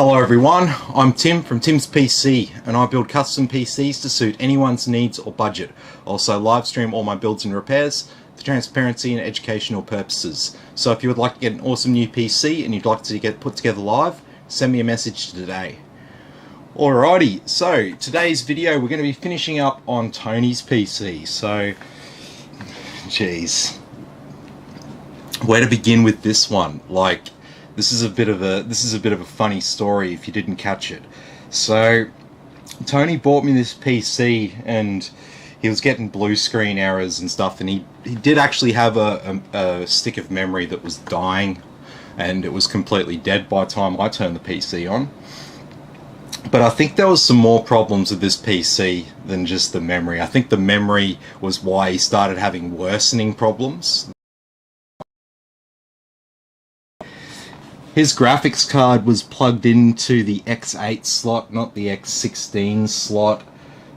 Hello everyone, I'm Tim from Tim's PC and I build custom PCs to suit anyone's needs or budget. I also live stream all my builds and repairs for transparency and educational purposes. So if you would like to get an awesome new PC and you'd like to get put together live, send me a message today. Alrighty, so today's video we're going to be finishing up on Tony's PC. So, geez, where to begin with this one? Like, this is a bit of a funny story if you didn't catch it. So Tony bought me this PC and he was getting blue screen errors and stuff, and he did actually have a stick of memory that was dying, and it was completely dead by the time I turned the PC on. But I think there was some more problems with this PC than just the memory. I think the memory was why he started having worsening problems. His graphics card was plugged into the X8 slot, not the X16 slot.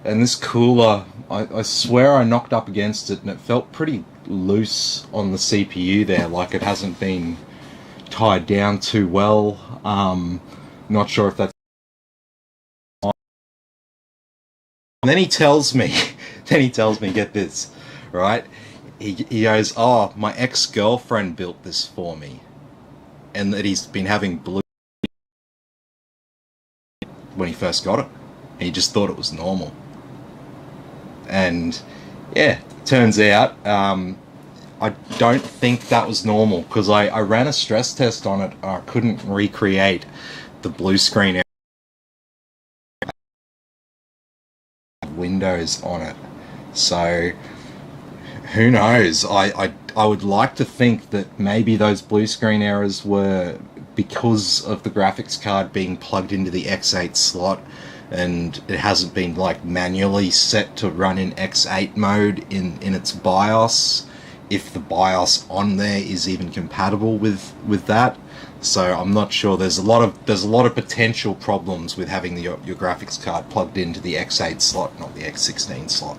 And this cooler, I swear I knocked up against it and it felt pretty loose on the CPU there, like it hasn't been tied down too well. Not sure if that's... And then he tells me, get this, right? He goes, oh, my ex-girlfriend built this for me. And that he's been having blue when he first got it. And he just thought it was normal. And yeah, turns out I don't think that was normal, because I ran a stress test on it. I couldn't recreate the blue screen Windows on it. So who knows? I would like to think that maybe those blue screen errors were because of the graphics card being plugged into the X8 slot, and it hasn't been like manually set to run in X8 mode in its BIOS, if the BIOS on there is even compatible with that. So I'm not sure. There's a lot of potential problems with having your graphics card plugged into the X8 slot, not the X16 slot.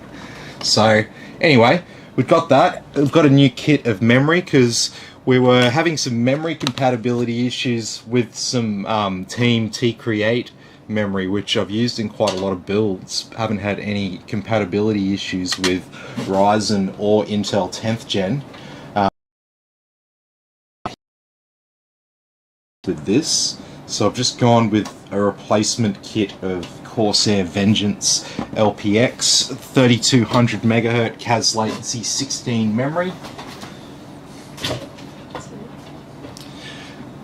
So anyway, we've got that. We've got a new kit of memory because we were having some memory compatibility issues with some Team T-Create memory, which I've used in quite a lot of builds. Haven't had any compatibility issues with Ryzen or Intel 10th Gen. With this, so I've just gone with a replacement kit of Corsair Vengeance LPX 3200 MHz CAS latency 16 memory.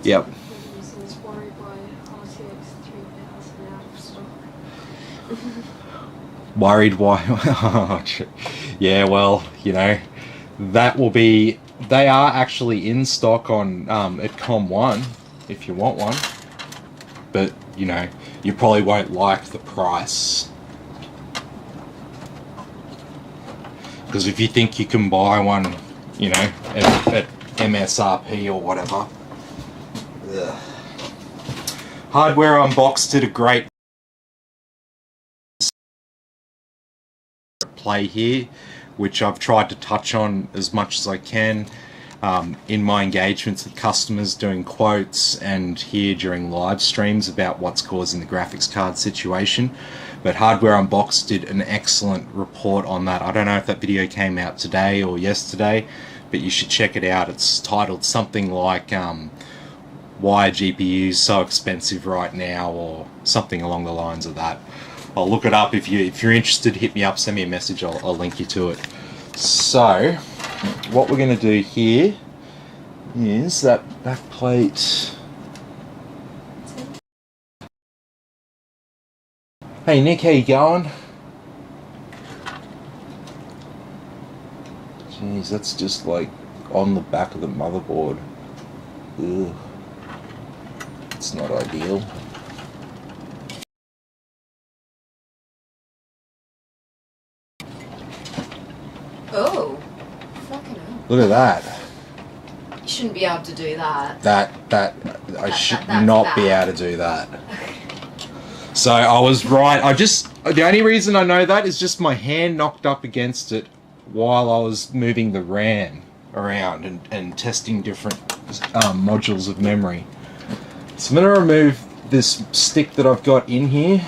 Yep. Worried why? Yeah, well, you know, that will be. They are actually in stock on at Com1 if you want one, but you know, you probably won't like the price, because if you think you can buy one, you know, at MSRP or whatever. Ugh. Hardware Unboxed did a great play here, which I've tried to touch on as much as I can in my engagements with customers, doing quotes, and here during live streams about what's causing the graphics card situation. But Hardware Unboxed did an excellent report on that. I don't know if that video came out today or yesterday, but you should check it out. It's titled something like why are GPUs so expensive right now, or something along the lines of that. I'll look it up. If you're interested, hit me up, send me a message, I'll link you to it. So what we're going to do here is that back plate. Hey Nick, how you going? Jeez, that's just like on the back of the motherboard. Ugh. It's not ideal. Oh, fucking hell. Look at that. You shouldn't be able to do that. I should not be able to do that. So I was right. The only reason I know that is just my hand knocked up against it while I was moving the RAM around and testing different modules of memory. So I'm going to remove this stick that I've got in here,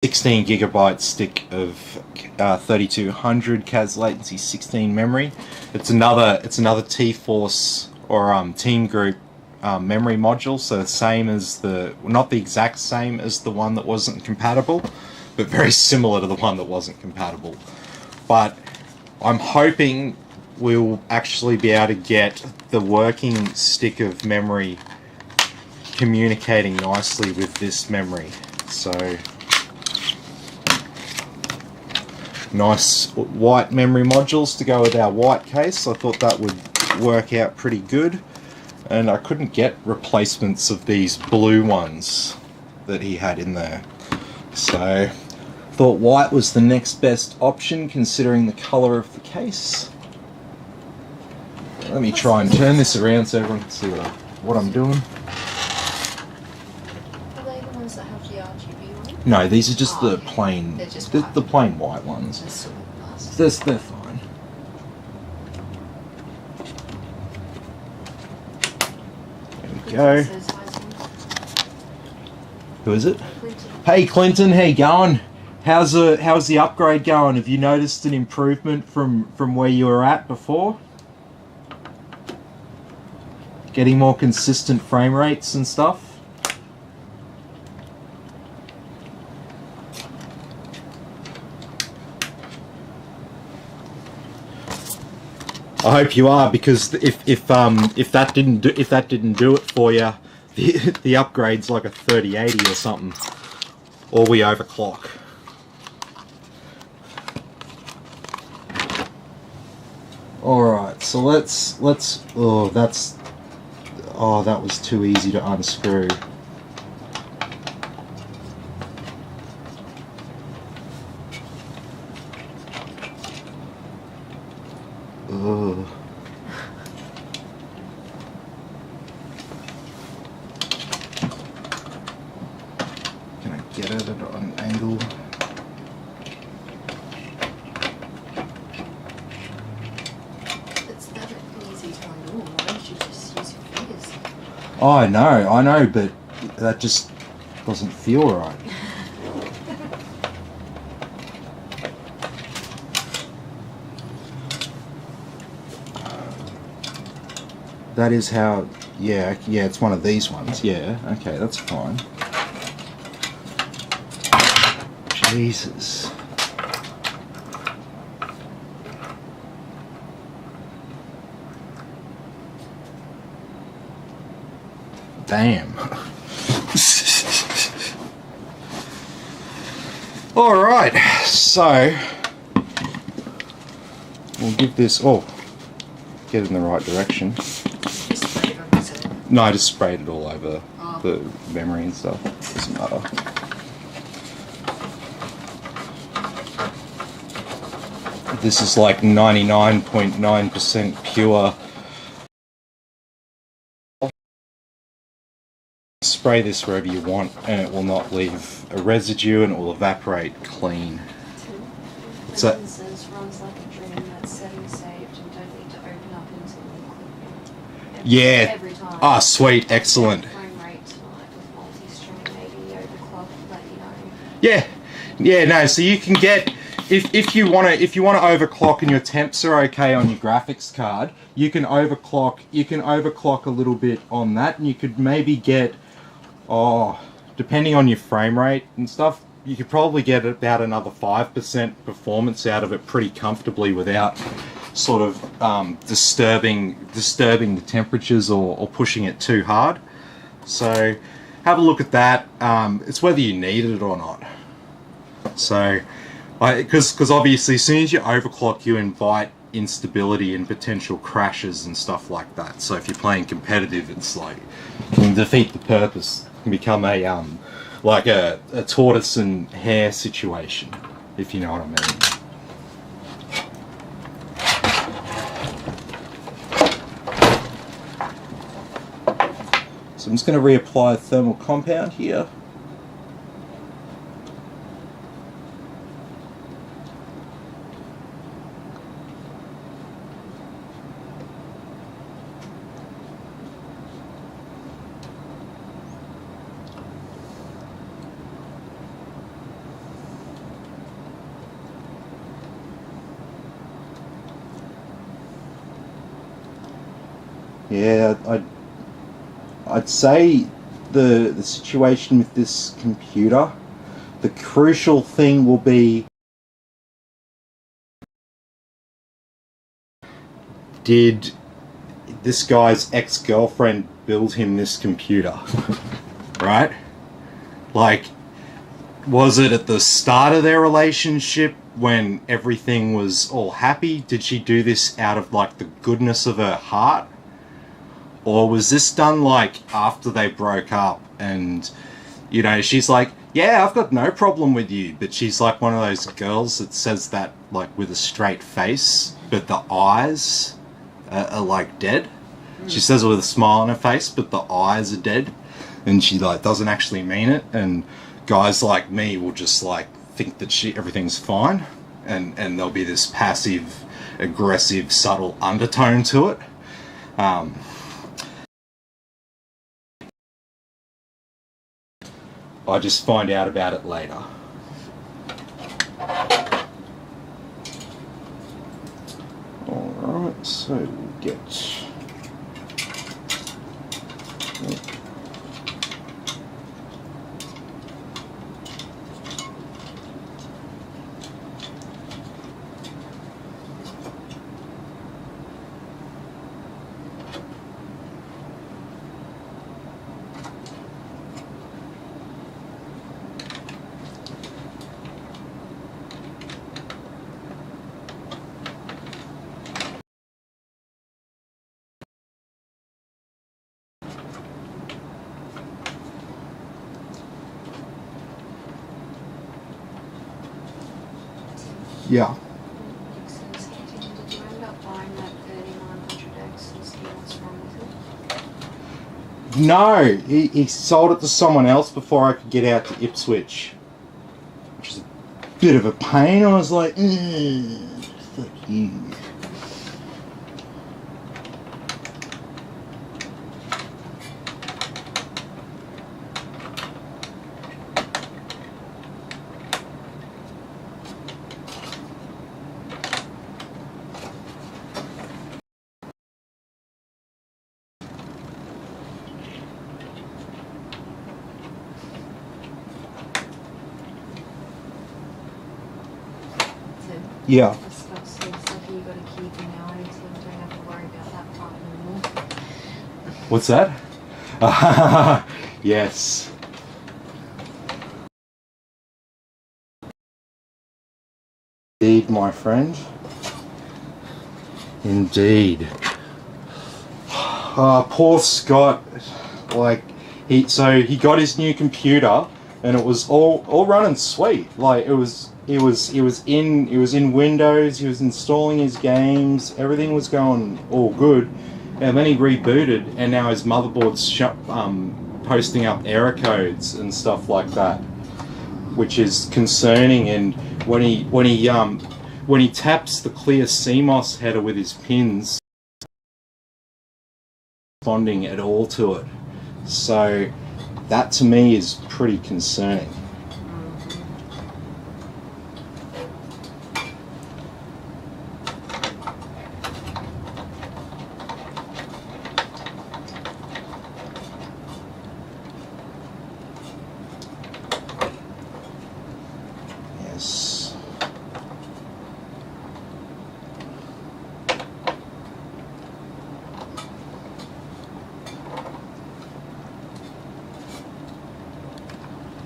16 gigabyte stick of 3200 CAS latency, 16 memory. It's another T-Force or Team Group memory module, so the same as not the exact same as the one that wasn't compatible, but very similar to the one that wasn't compatible. But I'm hoping we'll actually be able to get the working stick of memory communicating nicely with this memory. So nice white memory modules to go with our white case. I thought that would work out pretty good, and I couldn't get replacements of these blue ones that he had in there, so thought white was the next best option considering the color of the case. Let me try and turn this around so everyone can see what I'm doing. Are they the ones that have the RGB on? No, these are just the plain, They're just the plain white ones. They're sort of nice. They're fine. There we go. Says hi to me. Who is it? Clinton. Hey Clinton, how you going? How's the upgrade going? Have you noticed an improvement from where you were at before? Getting more consistent frame rates and stuff? I hope you are, because if that didn't do it for you, the upgrade's like a 3080 or something, or we overclock. All right, so let's. Oh, that was too easy to unscrew. Ugh. Can I get it at an angle? It's that easy to undo. Why don't you just use your fingers? Oh, I know, but that just doesn't feel right. That is how, yeah, it's one of these ones, yeah, okay, that's fine. Jesus. Damn. Alright, so we'll give this, get it in the right direction. Just spray it on, is it? No, I just sprayed it all over the memory and stuff. Doesn't matter. This is like 99.9% pure. Spray this wherever you want and it will not leave a residue and it will evaporate clean. So, Says runs like a dream, that's setting saved and don't need to open up until yeah. every time. Ah, sweet, excellent. Frame rate tonight with multi-stream, maybe overclock, let you know. Yeah, no. So you can get if you want to overclock and your temps are okay on your graphics card, you can overclock. You can overclock a little bit on that, and you could maybe get depending on your frame rate and stuff, you could probably get about another 5% performance out of it pretty comfortably without sort of disturbing the temperatures or pushing it too hard. So have a look at that. It's whether you need it or not. So, because obviously as soon as you overclock, you invite instability and potential crashes and stuff like that. So if you're playing competitive, it's like you can defeat the purpose. It can become a like a tortoise and hare situation, if you know what I mean. So I'm just going to reapply a thermal compound here. Yeah, I'd say the situation with this computer, the crucial thing will be, did this guy's ex-girlfriend build him this computer? Right? Like, was it at the start of their relationship when everything was all happy? Did she do this out of like the goodness of her heart? Or was this done like after they broke up and, you know, she's like, yeah, I've got no problem with you, but she's like one of those girls that says that like with a straight face, but the eyes are like dead. She says it with a smile on her face, but the eyes are dead, and she like doesn't actually mean it. And guys like me will just like think that everything's fine, and there'll be this passive, aggressive, subtle undertone to it. I just find out about it later. Alright, so we'll get... Yeah. Did you end up buying that 3900X and see what's wrong with it? No, he sold it to someone else before I could get out to Ipswich, which is a bit of a pain. I was like, fuck you. Yeah. The stuff you got to keep in now, so you don't have to worry about that part anymore. What's that? Yes. Indeed, my friend. Indeed. Poor Scott. Like, he got his new computer, and it was all running sweet. Like, it was in Windows. He was installing his games. Everything was going all good, and then he rebooted, and now his motherboard's posting up error codes and stuff like that, which is concerning. And when he taps the clear CMOS header with his pins, responding at all to it. So that to me is pretty concerning. Yes.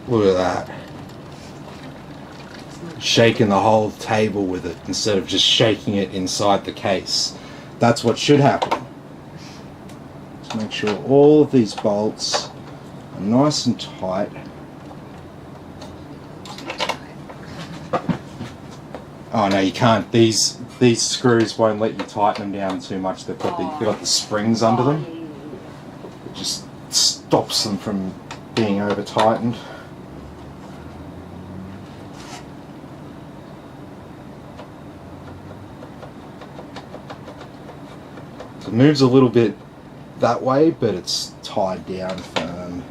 Look at that. Shaking the whole table with it instead of just shaking it inside the case. That's what should happen. Just make sure all of these bolts are nice and tight. Oh no, you can't. These screws won't let you tighten them down too much. They've got the springs under them. It just stops them from being over tightened. It moves a little bit that way, but it's tied down firm.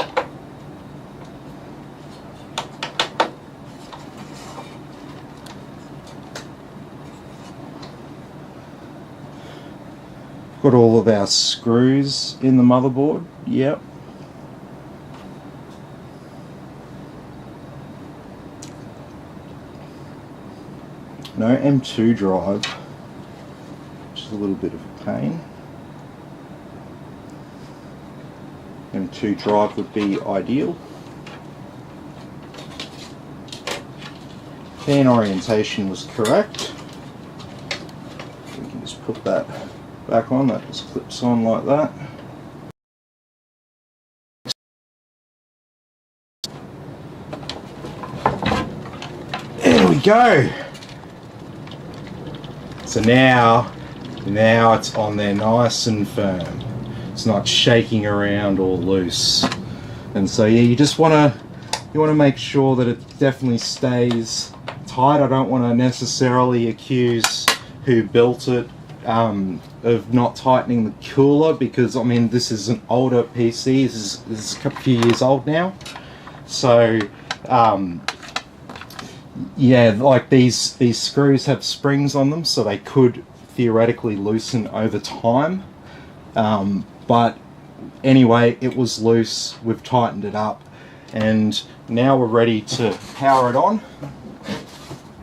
Got all of our screws in the motherboard. Yep. No M2 drive, which is a little bit of a pain. M2 drive would be ideal. Fan orientation was correct. We can just put that back on, that just clips on like that. There we go. So now it's on there nice and firm. It's not shaking around or loose. And so yeah, you want to make sure that it definitely stays tight. I don't want to necessarily accuse who built it of not tightening the cooler, because I mean this is an older PC. This is a few years old now. So yeah, like these screws have springs on them, so they could theoretically loosen over time. But anyway, it was loose. We've tightened it up, and now we're ready to power it on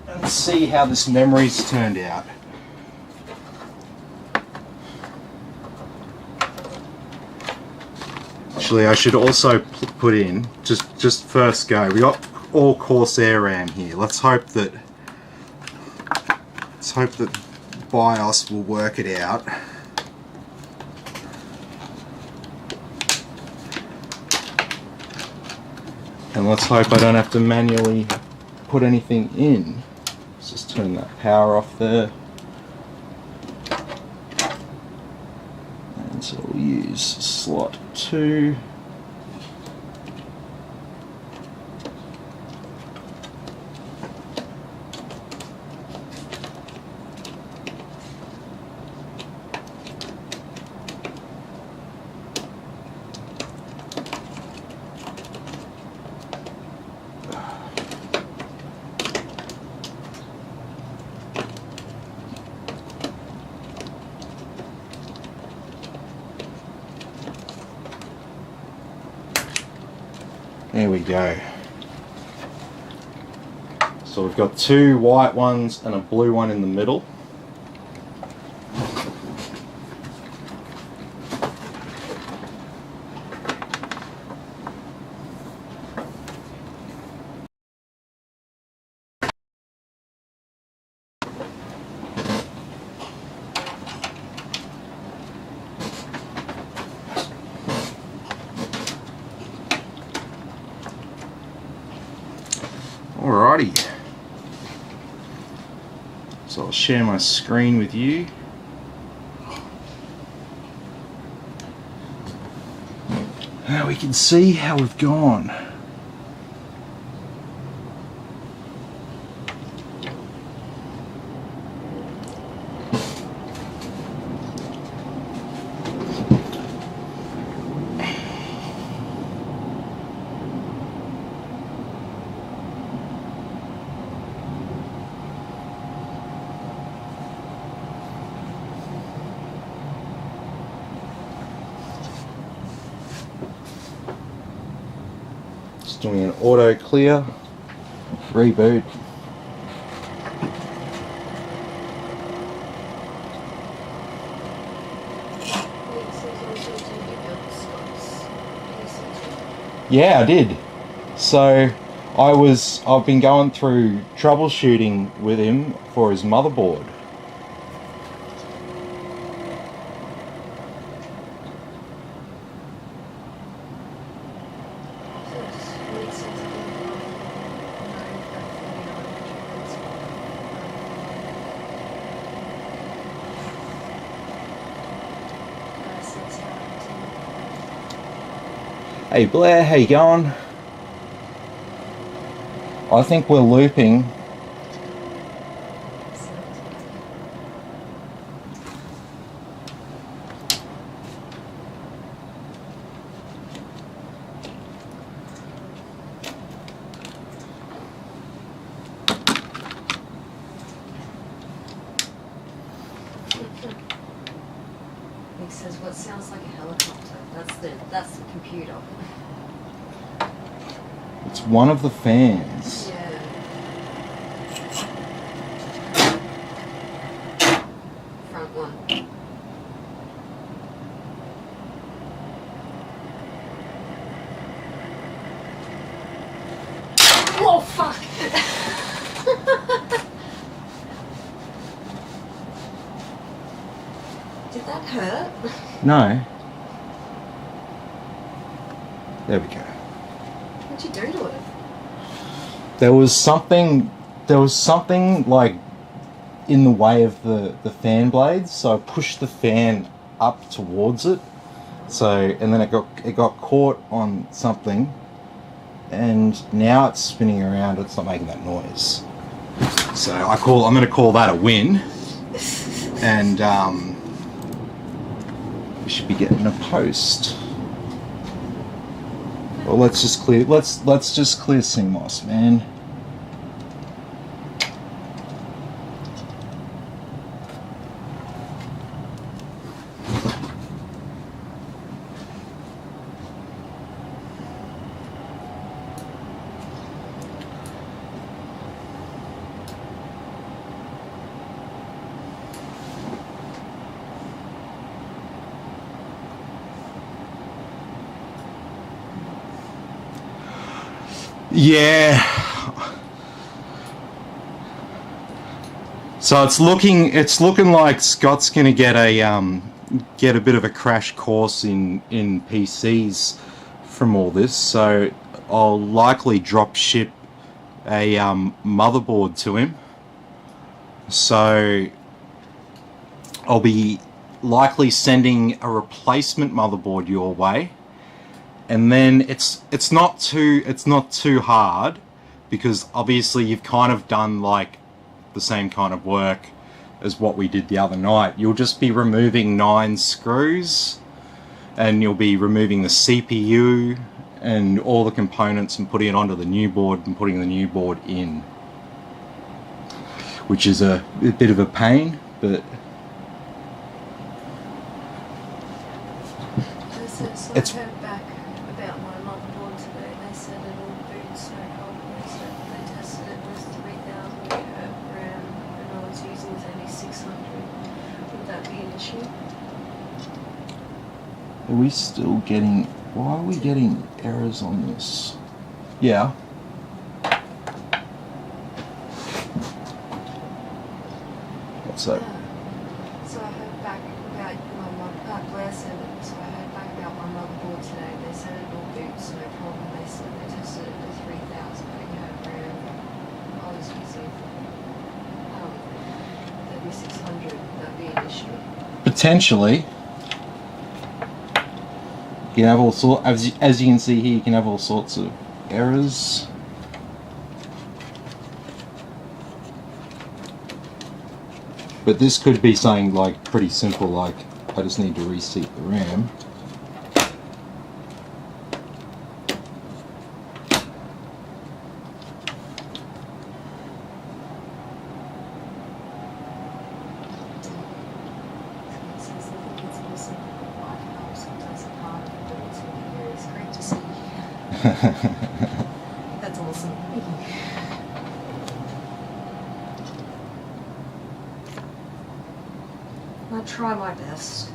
and see how this memory's turned out. Actually, I should also put in, just first go, we got all Corsair RAM here. Let's hope that BIOS will work it out. And let's hope I don't have to manually put anything in. Let's just turn that power off there. And so we'll use slot 2. There we go. So we've got 2 white ones and a blue one in the middle. Alrighty, so I'll share my screen with you. Now we can see how we've gone. Doing an auto clear, reboot. Yeah, I did. So I've been going through troubleshooting with him for his motherboard. Hey Blair, how you going? I think we're looping. says what sounds like a helicopter. That's the computer. It's one of the fans. Yeah. Front one. Oh fuck! Did that hurt? No. There we go. What'd you do to it? There was something like in the way of the fan blades, so I pushed the fan up towards it. So, and then it got caught on something, and now it's spinning around. It's not making that noise. So I'm going to call that a win, and we should be getting a post. Well, let's just clear CMOS, man. Yeah. So it's looking like Scott's gonna get a bit of a crash course in PCs from all this. So I'll likely drop ship a motherboard to him. So I'll be likely sending a replacement motherboard your way. And then it's not too hard, because obviously you've kind of done like the same kind of work as what we did the other night. You'll just be removing 9 screws, and you'll be removing the CPU and all the components and putting it onto the new board and putting the new board in, which is a bit of a pain, but it's back about my motherboard today. They said it all boots no problem. They said they tested it was 3,000 RAM and I was using 3600. Would that be an issue? Are we still getting... Why are we getting errors on this? Yeah. What's that? So I heard back about Blair said it, so I heard back about my motherboard today. They said it all boots no problem. They said they tested it for 3,000 RAM. I was using 3600. Would that be an issue? Potentially. You can have all sorts, as you can see here, you can have all sorts of errors. But this could be something like pretty simple, like I just need to reseat the RAM. That's awesome. I'll try my best.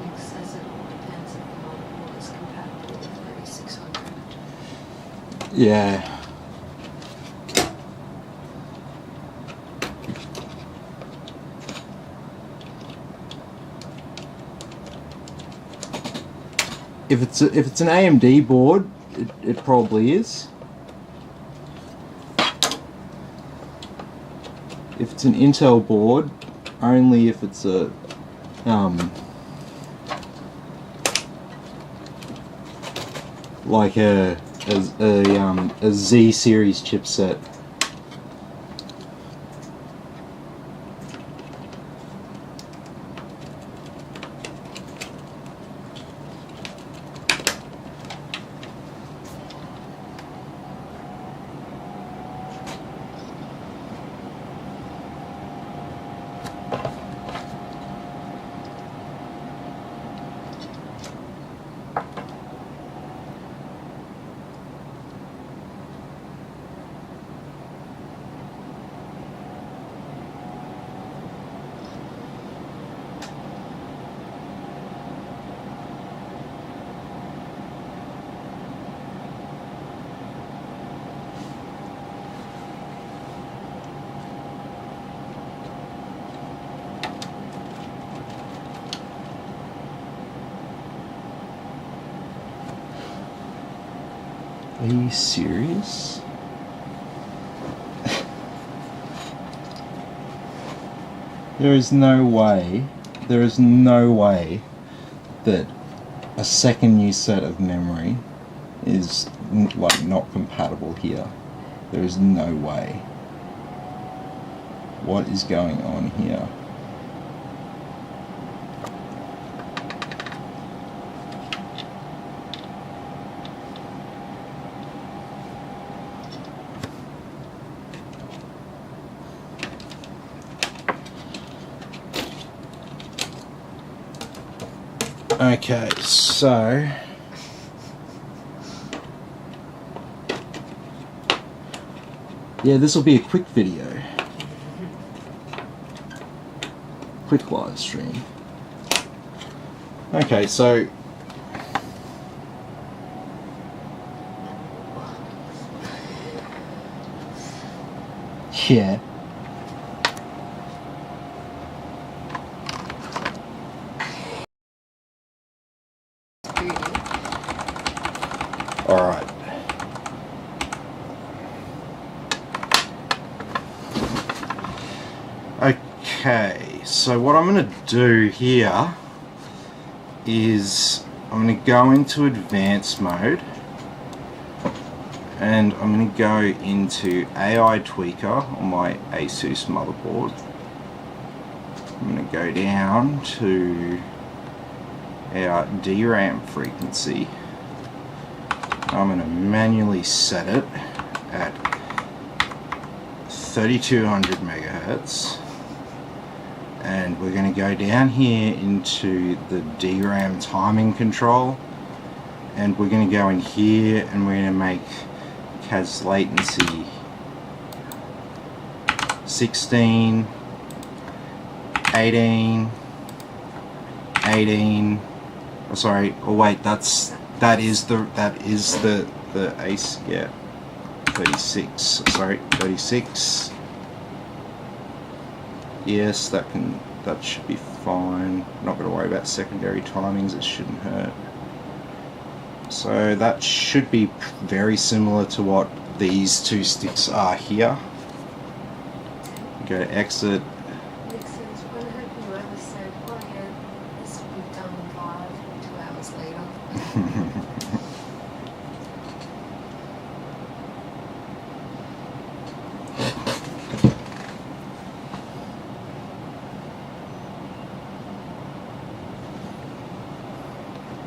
It says it all depends if the motherboard is compatible with 3600. Yeah. If it's an AMD board, it probably is. If it's an Intel board, only if it's a like a Z series chipset. Are you serious? There is no way that a second new set of memory is like not compatible here. There is no way. What is going on here? Okay, so yeah, this will be a quick video. Quick live stream. Okay, so yeah. Alright. Okay, so what I'm going to do here is I'm going to go into advanced mode and I'm going to go into AI tweaker on my Asus motherboard. I'm going to go down to our DRAM frequency. I'm going to manually set it at 3200 megahertz, and we're going to go down here into the DRAM timing control, and we're going to go in here and we're going to make CAS latency 16, 18, 18. Oh, sorry. Oh wait, that is the ace. Yeah, 36. Sorry, 36. Yes, that should be fine. Not going to worry about secondary timings. It shouldn't hurt. So that should be very similar to what these two sticks are here. Go to exit. Nixon's, when have you ever said, oh yeah, this will be done live 2 hours later?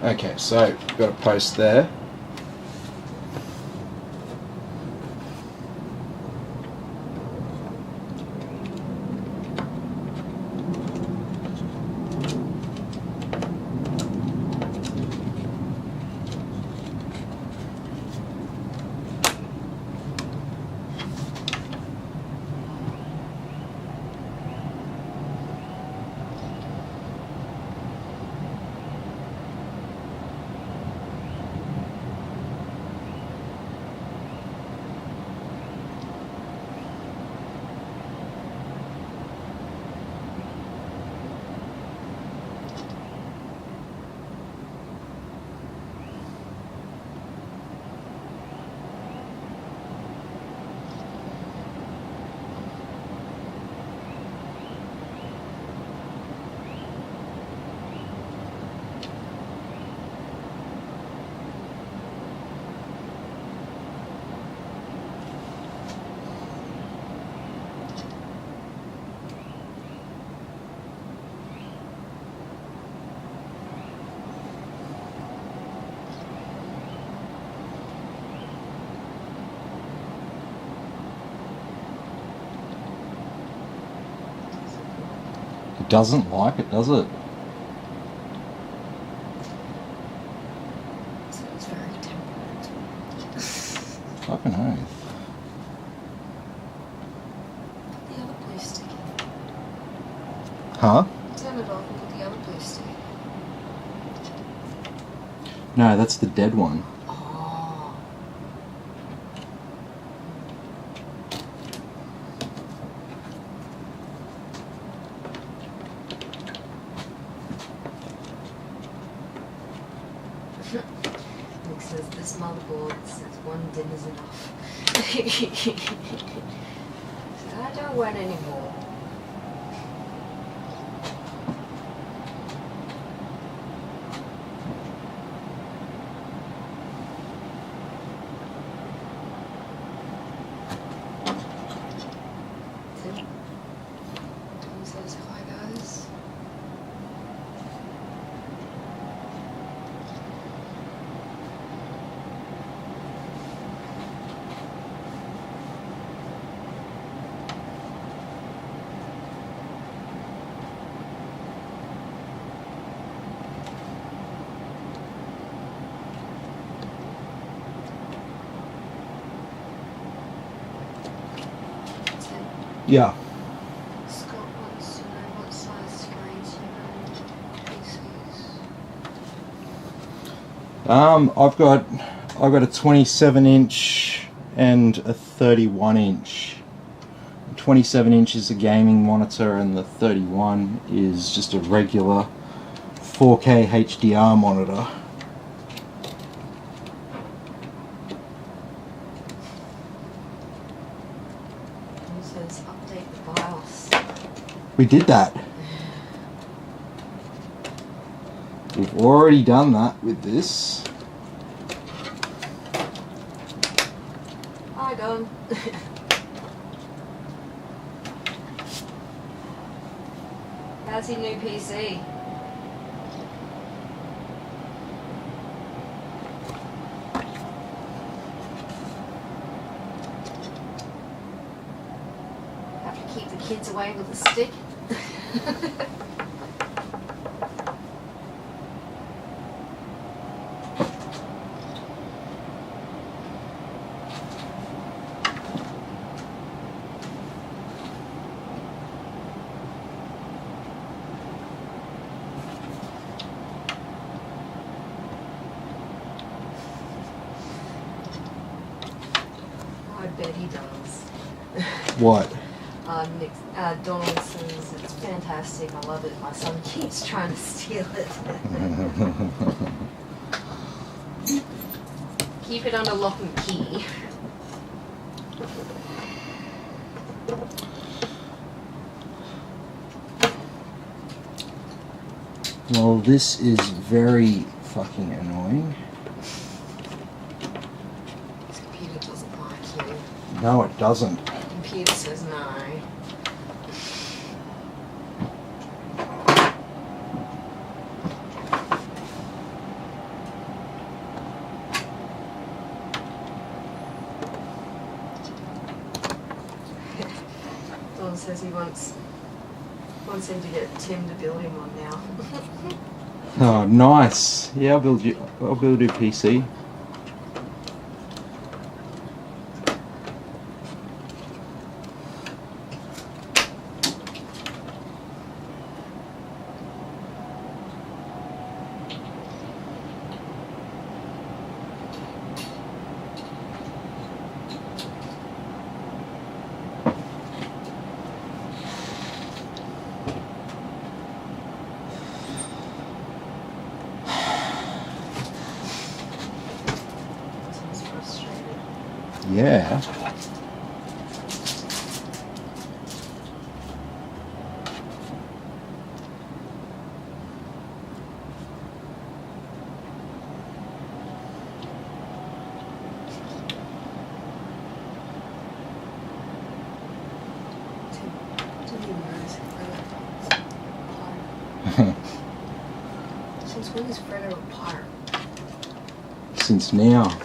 Okay, so we've got a post there. It doesn't like it, does it? So it's very temperamental. Fucking oath. Put the other blue stick in. Huh? Turn it off and put the other blue stick. No, that's the dead one. Oh. Nixon, says this motherboard says one DIMM is enough. So I don't want any more. Tom says hi guys. Yeah. Scott wants to know what size screens you run PCs. I've got a 27-inch and a 31-inch. 27-inch is a gaming monitor, and the 31 is just a regular 4K HDR monitor. Tom says update the BIOS. We did that. We've already done that with this. Hi Don. How's your new PC? Have to keep the kids away with a stick. I bet he does. What? Donald says it's fantastic. I love it. My son keeps trying to steal it. Keep it under lock and key. Well, this is very fucking annoying. This computer doesn't like you. No, it doesn't. The computer says no. Don says he wants him to get Tim to build him one now. Oh, nice. Yeah, I'll build you a PC. Tim's frustrated. Yeah. Tim even knows Since when is Fredo a pirate? Since now.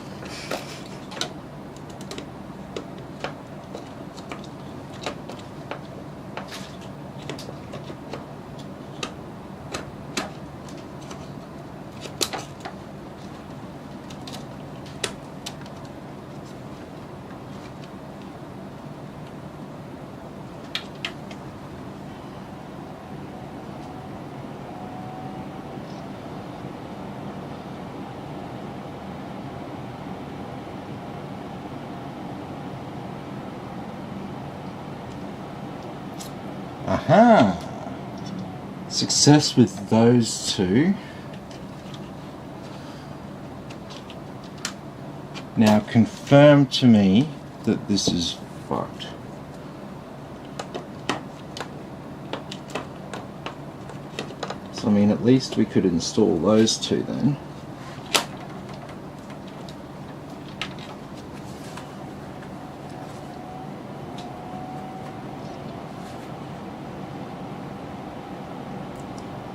Aha! Success with those two. Now confirm to me that this is fucked. So I mean, at least we could install those two then.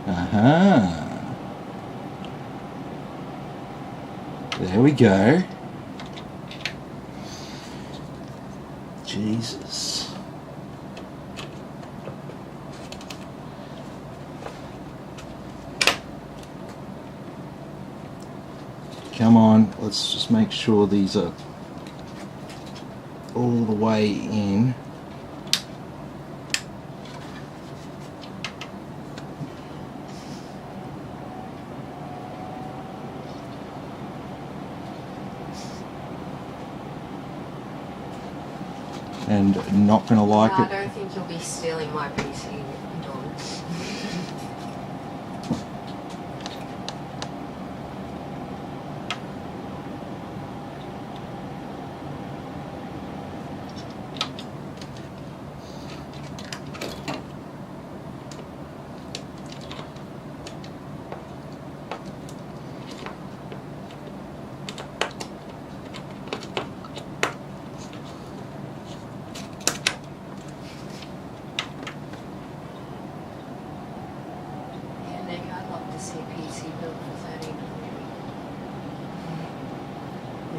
Aha. There we go. Jesus. Come on, let's just make sure these are all the way in. And not going to like No, it. I don't think you'll be stealing my PC, Don.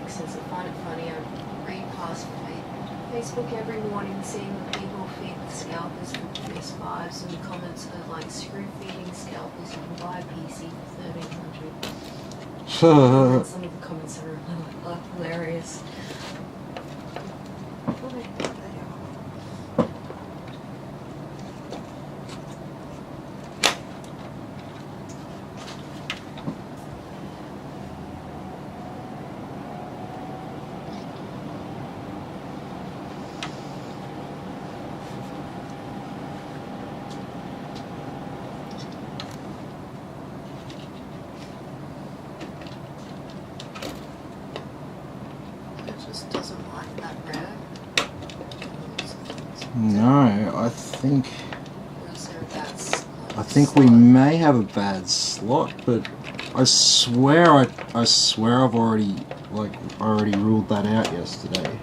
Since I find it funny, I read past Facebook every morning seeing the people feed the scalpers for PS5s, and the comments are like, screw feeding scalpers, you can buy a PC for $1,300. Some of the comments are hilarious. Doesn't like that red. No, I think we may have a bad slot, but I swear I've already ruled that out yesterday.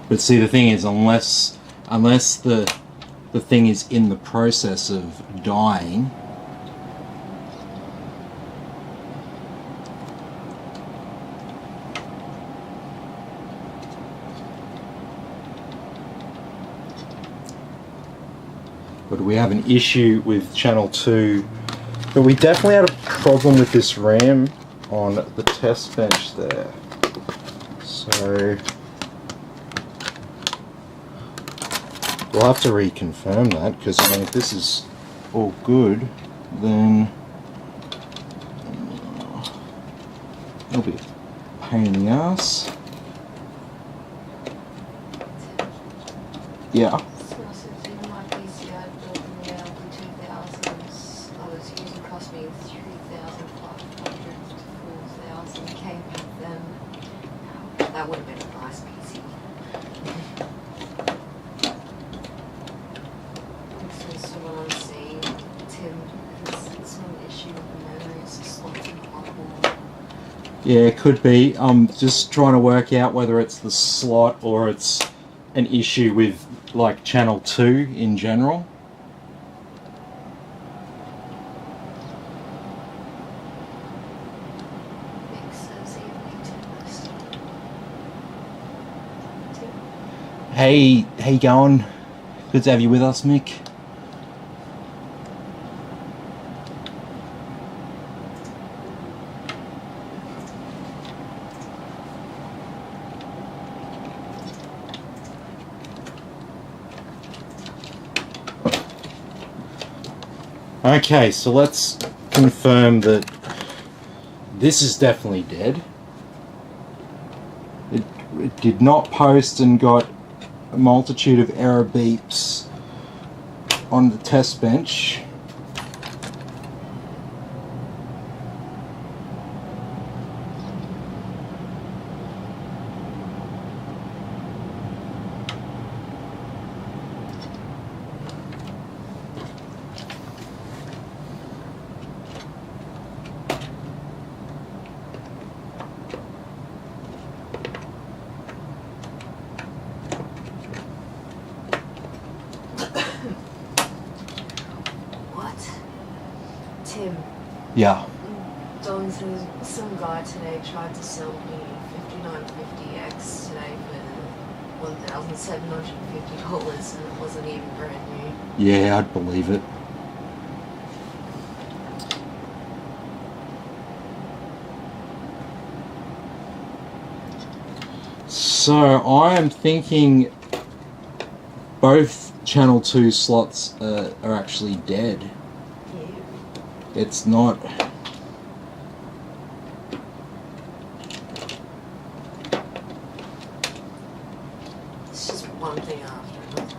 But see, the thing is, unless the thing is in the process of dying. But we have an issue with channel 2. But we definitely had a problem with this RAM on the test bench there. So we'll have to reconfirm that, because I mean, if this is all good, then it'll be a pain in the ass. Yeah. That would have been a nice PC. So what I'm seeing, Tim, it's not an issue with the memory, it's just not compatible. Yeah, it could be. I'm just trying to work out whether it's the slot or it's an issue with like channel 2 in general. Hey, how you going? Good to have you with us, Mick. Okay, so let's confirm that this is definitely dead. It did not post and got a multitude of error beeps on the test bench. What? Tim. Yeah. Don says some guy today tried to sell me 5950X today for $1,750 and it wasn't even brand new. Yeah, I'd believe it. So I am thinking both Channel 2 slots are actually dead. Yeah. It's not. It's just one thing after another.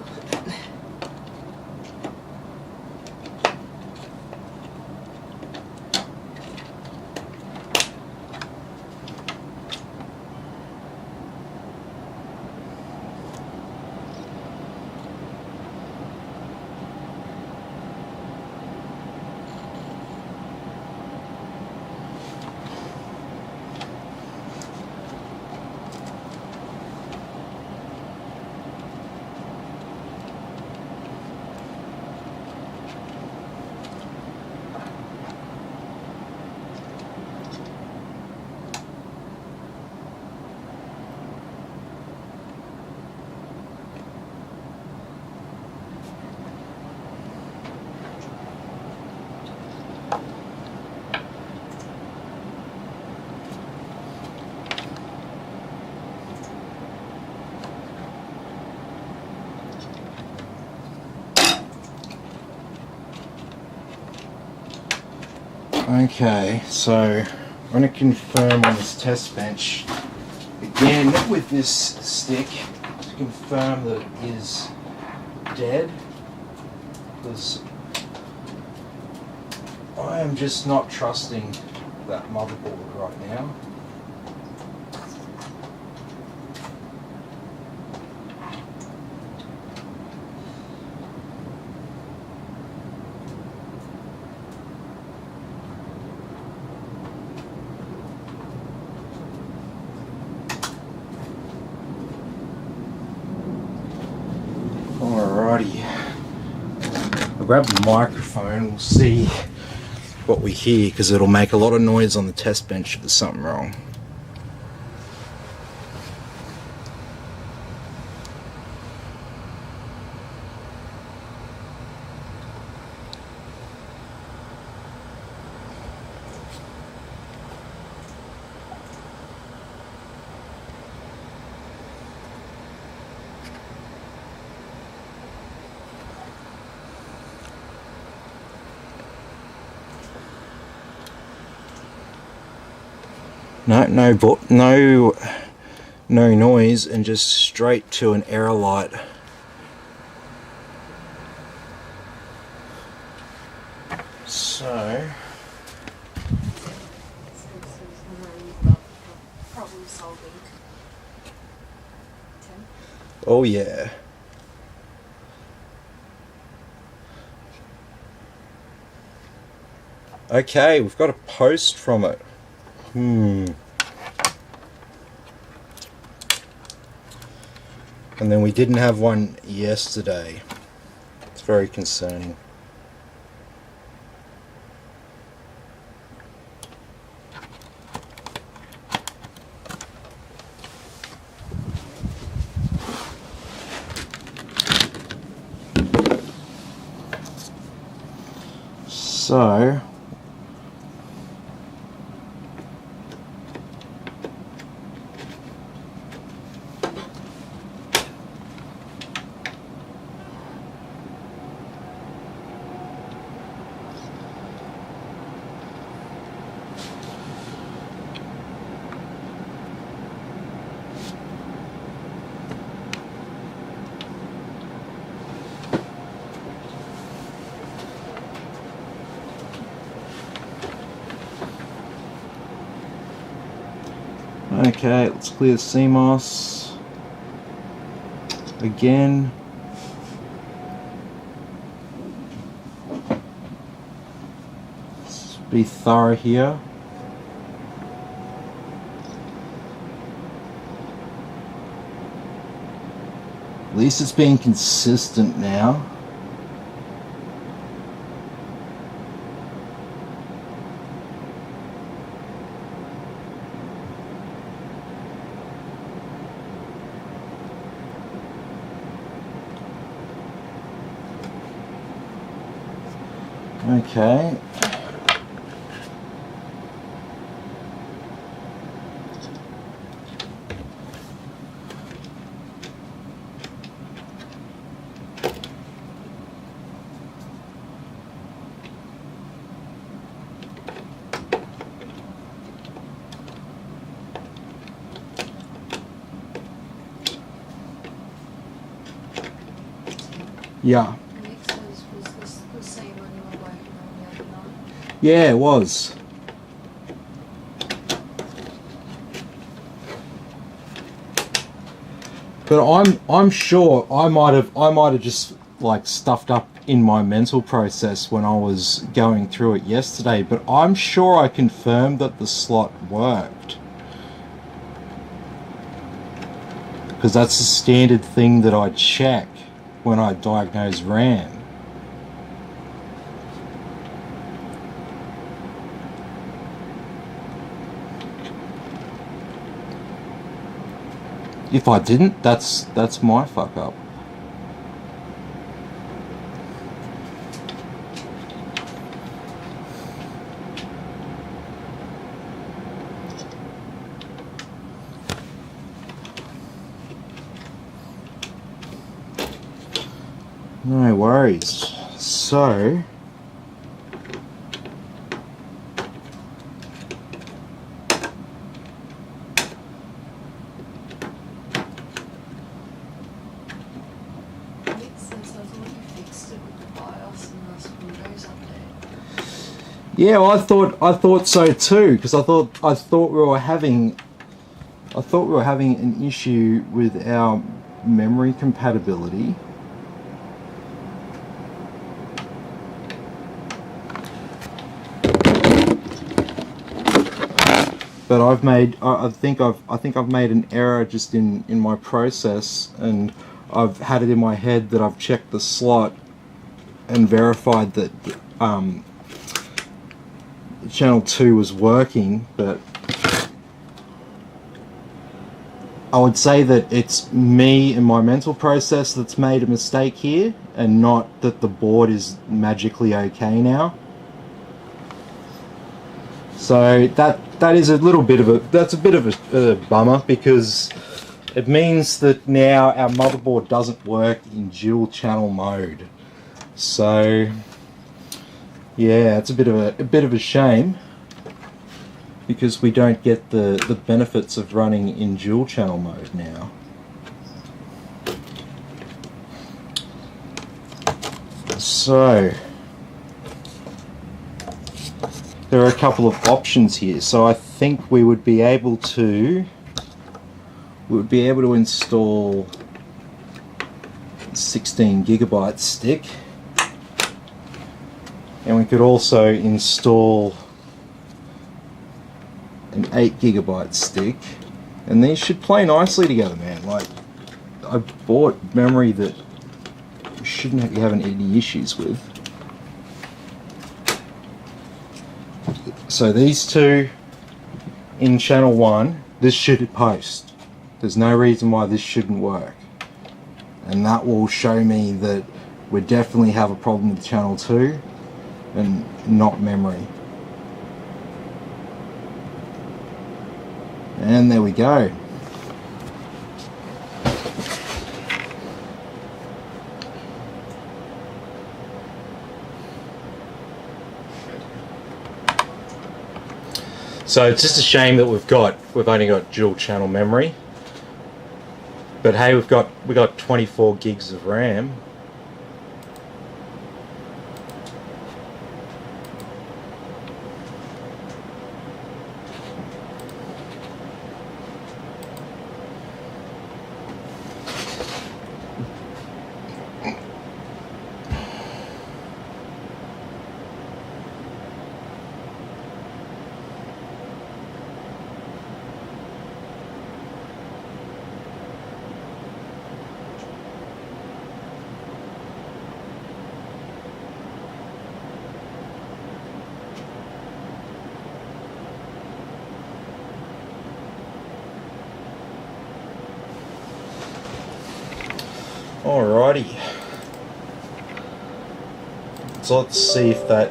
Okay, so I'm going to confirm on this test bench again with this stick to confirm that it is dead, because I am just not trusting that motherboard right now. Alrighty, I'll grab the microphone, we'll see what we hear, because it'll make a lot of noise on the test bench if there's something wrong. No noise, and just straight to an error light. So Problem solving. Tim? oh yeah. Okay, we've got a post from it. And then we didn't have one yesterday. It's very concerning. So okay, let's clear CMOS again. Let's be thorough here. At least it's being consistent now. Okay. Yeah. Nixon's was the same one you were working on the other night. Yeah, it was. But I'm sure I might have just like stuffed up in my mental process when I was going through it yesterday, but I'm sure I confirmed that the slot worked. Because that's the standard thing that I check when I diagnose RAM. If I didn't, that's my fuck up. No worries. So Nixon's, I thought you fixed it with the BIOS and last Windows update. yeah, well, I thought so too, because I thought we were having an issue with our memory compatibility. But I think I've made an error just in my process, and I've had it in my head that I've checked the slot and verified that channel 2 was working, but I would say that it's me and my mental process that's made a mistake here, and not that the board is magically okay now. So that is a little bit of a bummer, because it means that now our motherboard doesn't work in dual channel mode. So yeah, it's a bit of a shame, because we don't get the benefits of running in dual channel mode now. So there are a couple of options here. So I think we would be able to install 16GB stick, and we could also install an 8GB stick, and these should play nicely together, man. Like, I bought memory that you shouldn't be having any issues with. So these two in channel 1, this should post. There's no reason why this shouldn't work. And that will show me that we definitely have a problem with channel 2 and not memory. And there we go. So it's just a shame that we've only got dual channel memory. But hey, we got 24 gigs of RAM. Alrighty. So let's see if that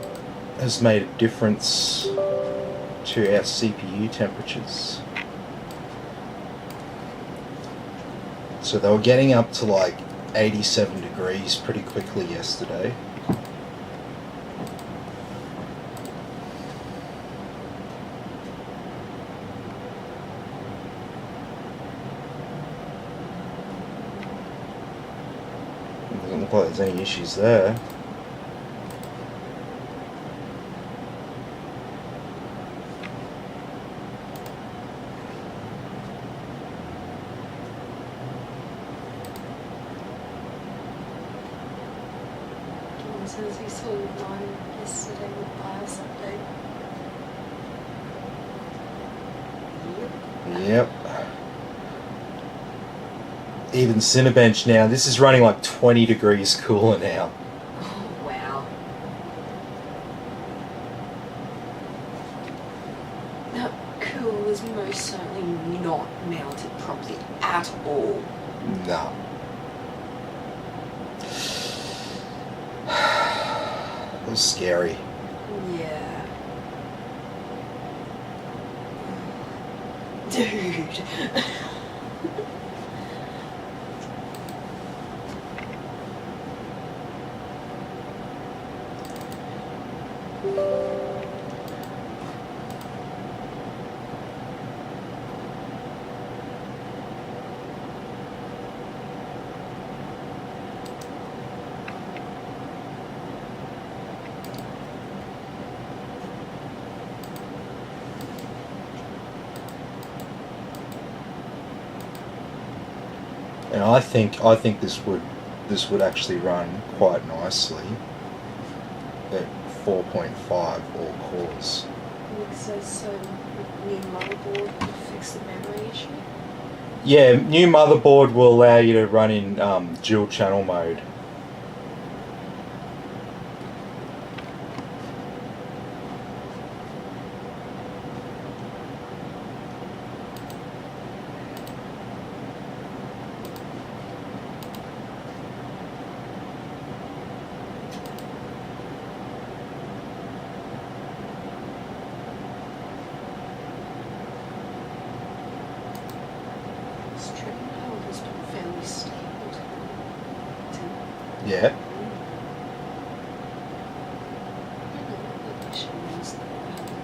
has made a difference to our CPU temperatures. So they were getting up to like 87 degrees pretty quickly yesterday. Doesn't look like there's any issues there. Since he saw mine yesterday with BIOS update. Yep. Even Cinebench now, this is running like 20 degrees cooler now. Oh, wow. That cool is most certainly not mounted properly at all. No. It was scary. Yeah. Dude. And I think this would actually run quite nicely at 4.5 all cores. It says new motherboard to fix the memory issue. Yeah, new motherboard will allow you to run in dual channel mode. Stream power has been fairly stable. Yeah. I don't know what the issue is that we're having.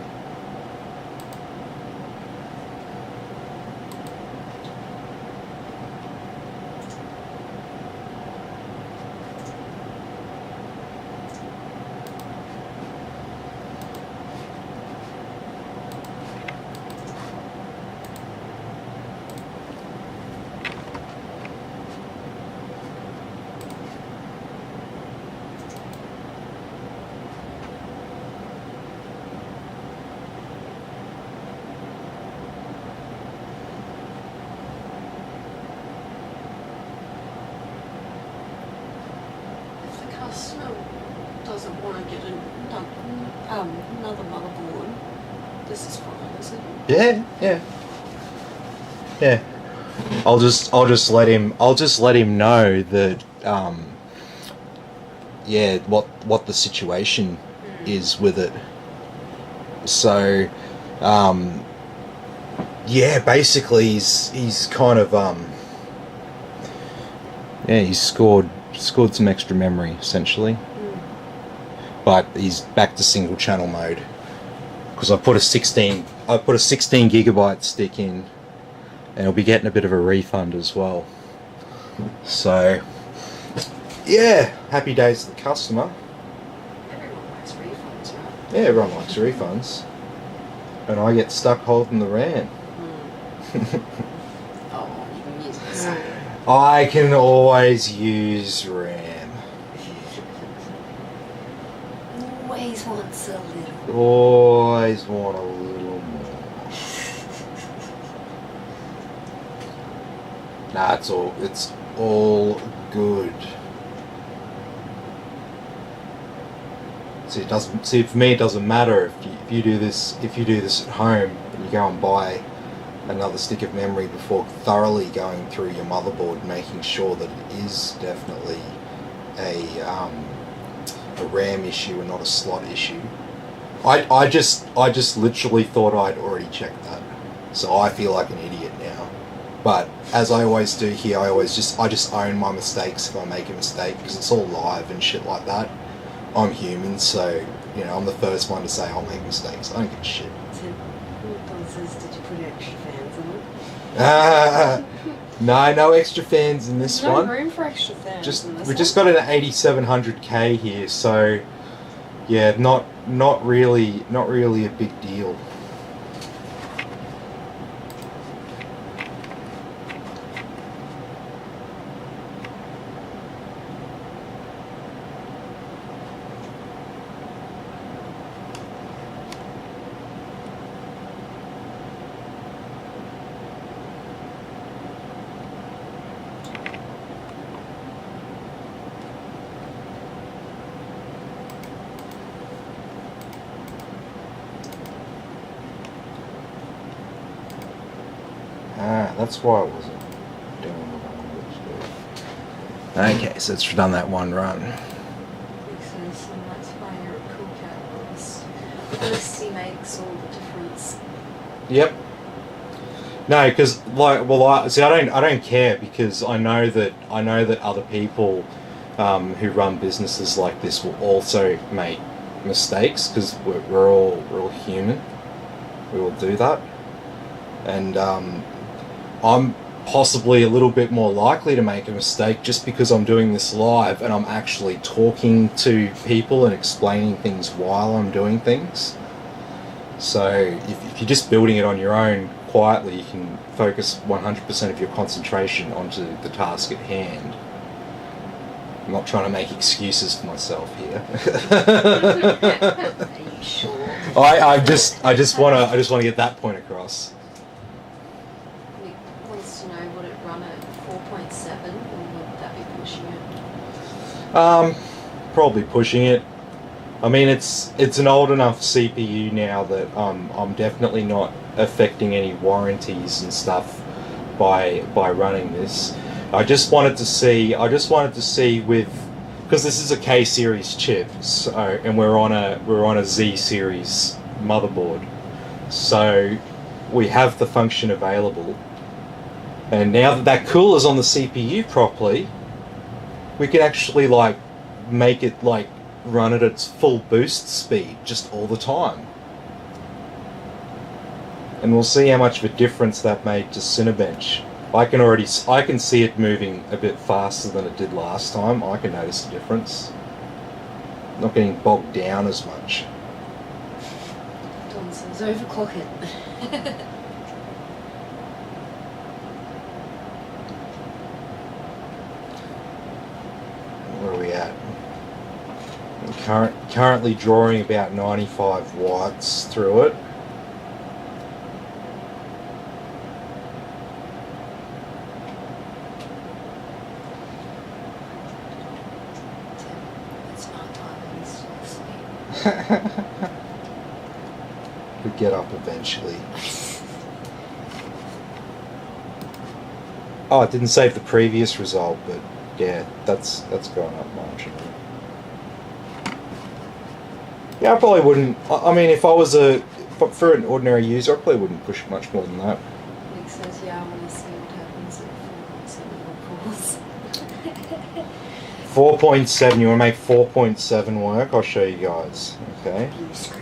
If the customer doesn't want to get another motherboard, this is fine, isn't it? Yeah. I'll just let him know that what the situation is with it. So basically he's kind of he's scored some extra memory essentially. But he's back to single channel mode because I put a 16 gigabyte stick in, and he'll be getting a bit of a refund as well. So yeah, happy days to the customer. Everyone likes refunds, right? Yeah, everyone likes refunds, and I get stuck holding the RAM. Oh, you can use the same. I can always use RAM. Always wants a little. Always want a little more. Nah, it's all good. See, for me it doesn't matter if you do this at home and you go and buy another stick of memory before thoroughly going through your motherboard, making sure that it is definitely a a RAM issue and not a slot issue. I just literally thought I'd already checked that, so I feel like an idiot now. But as I always do here, I just own my mistakes if I make a mistake, because it's all live and shit like that. I'm human, so you know I'm the first one to say I'll make mistakes. I don't give a shit. Entonces, did you put extra fans on it? No extra fans in this one. No room for extra fans. We just got an 8700K here, so yeah, not really a big deal. That's why I wasn't doing what I wanted to do. Okay, so it's done that one run. Makes sense, and that's why you're a cool cat. Honesty makes all the difference. Yep. No, because I don't care, because I know that other people who run businesses like this will also make mistakes, because we're all human. We will do that, and I'm possibly a little bit more likely to make a mistake just because I'm doing this live and I'm actually talking to people and explaining things while I'm doing things. So if you're just building it on your own quietly, you can focus 100% of your concentration onto the task at hand. I'm not trying to make excuses for myself here. Are you sure? I just want to get that point across. Nick wants to know, would it run at 4.7 or would that be pushing it? Probably pushing it. I mean, it's an old enough CPU now that I'm definitely not affecting any warranties and stuff by running this. I just wanted to see with, because this is a K series chip, so, and we're on a Z series motherboard, so we have the function available. And now that cooler's on the CPU properly, we can actually like make it like run at its full boost speed just all the time. And we'll see how much of a difference that made to Cinebench. I can see it moving a bit faster than it did last time. I can notice the difference. Not getting bogged down as much. Don says overclock it. Where are we at? Currently drawing about 95 watts through it. It's not time and he's still asleep. We'll get up eventually. Oh, it didn't save the previous result, but yeah, that's going up marginally. Yeah, I probably wouldn't. I mean, if I was for an ordinary user, I probably wouldn't push much more than that. Nick says, yeah, I want to see what happens at 4.7 equals. 4.7, you want to make 4.7 work? I'll show you guys. Okay. Blue screen.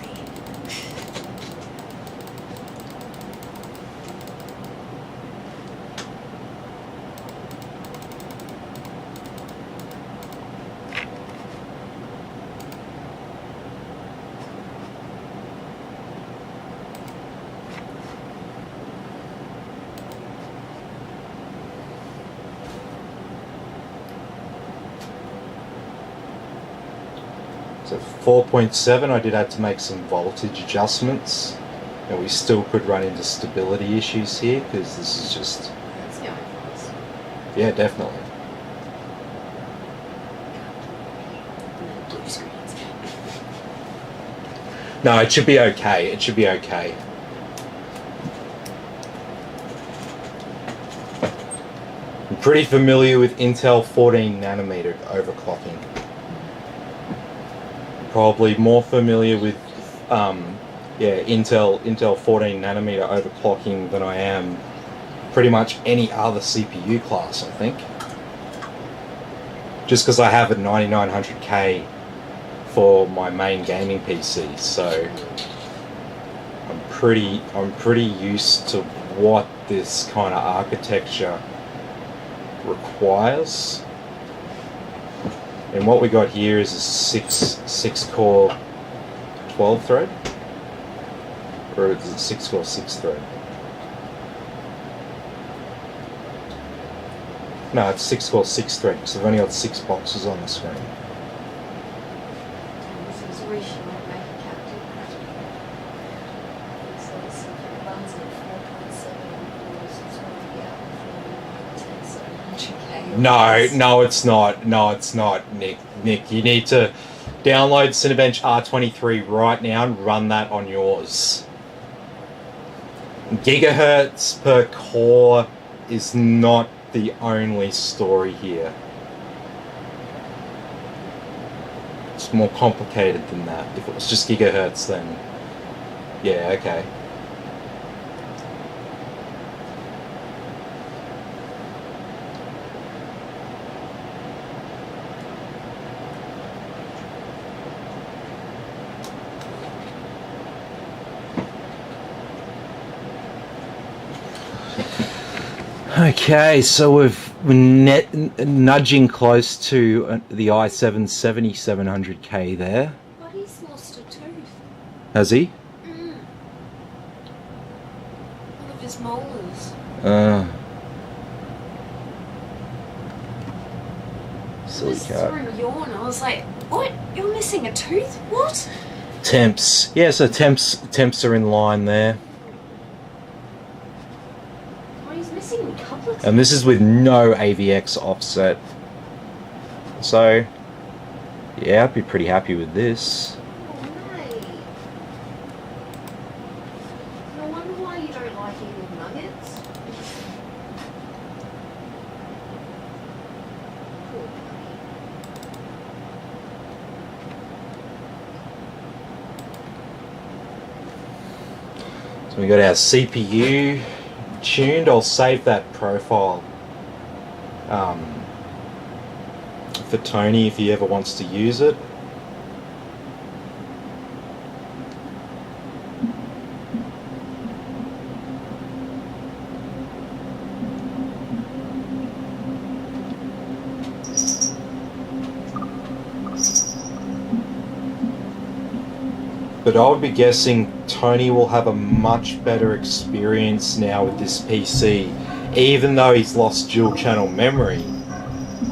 So 4.7, I did have to make some voltage adjustments, and we still could run into stability issues here, because this is just... That's going fast. Yeah, definitely. Blue screens. No, it should be okay. It should be okay. I'm pretty familiar with Intel 14 nanometer overclocking. probably more familiar with Intel 14 nanometer overclocking than I am pretty much any other CPU class, I think. Just because I have a 9900K for my main gaming PC, so I'm pretty used to what this kind of architecture requires. And what we got here is a six core 12 thread, or is it 6 core 6 thread? No, it's 6 core 6 thread because I've only got 6 boxes on the screen. This is where you should not make a captive crack. So this runs at 4.7 cores, it's going to be out before 10700K. No, it's not. No, it's not, Nick. Nick, you need to download Cinebench R23 right now and run that on yours. Gigahertz per core is not the only story here. It's more complicated than that. If it was just gigahertz, then yeah, okay. Okay, so we're nudging close to the i7 7700K there. But he's lost a tooth. Has he? One of his molars. Silly Just cat. threw a yawn. I was like, what? You're missing a tooth? What? Temps. Yeah, so temps are in line there. Oh, he's missing a couple of And this is with no AVX offset. So, yeah, I'd be pretty happy with this. Oh, mate. No wonder why you don't like eating nuggets. Poor So we got our CPU tuned. I'll save that profile for Tony if he ever wants to use it. But I would be guessing Tony will have a much better experience now with this PC. Even though he's lost dual channel memory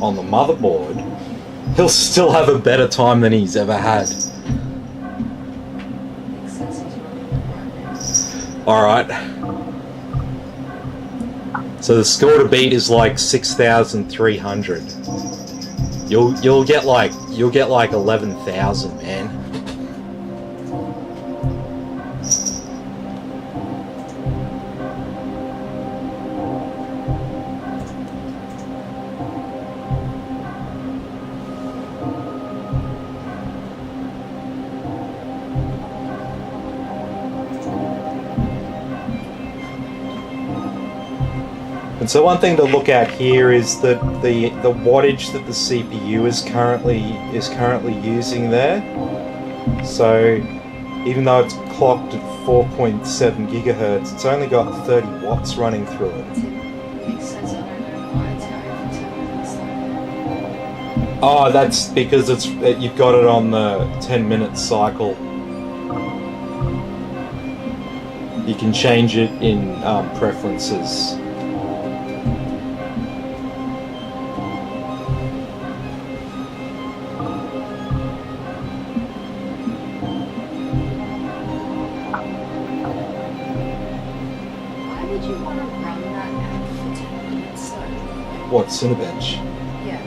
on the motherboard, he'll still have a better time than he's ever had. Alright. So the score to beat is like 6,300. You'll get like 11,000, man. And so one thing to look at here is that the wattage that the CPU is currently using there. So even though it's clocked at 4.7 gigahertz, it's only got 30 watts running through it. Makes sense. I don't know why it's going for 10 minutes like that. Oh, that's because you've got it on the 10-minute cycle. You can change it in preferences. Why would you want to run that app for 10 minutes though? What, Cinebench? Yeah.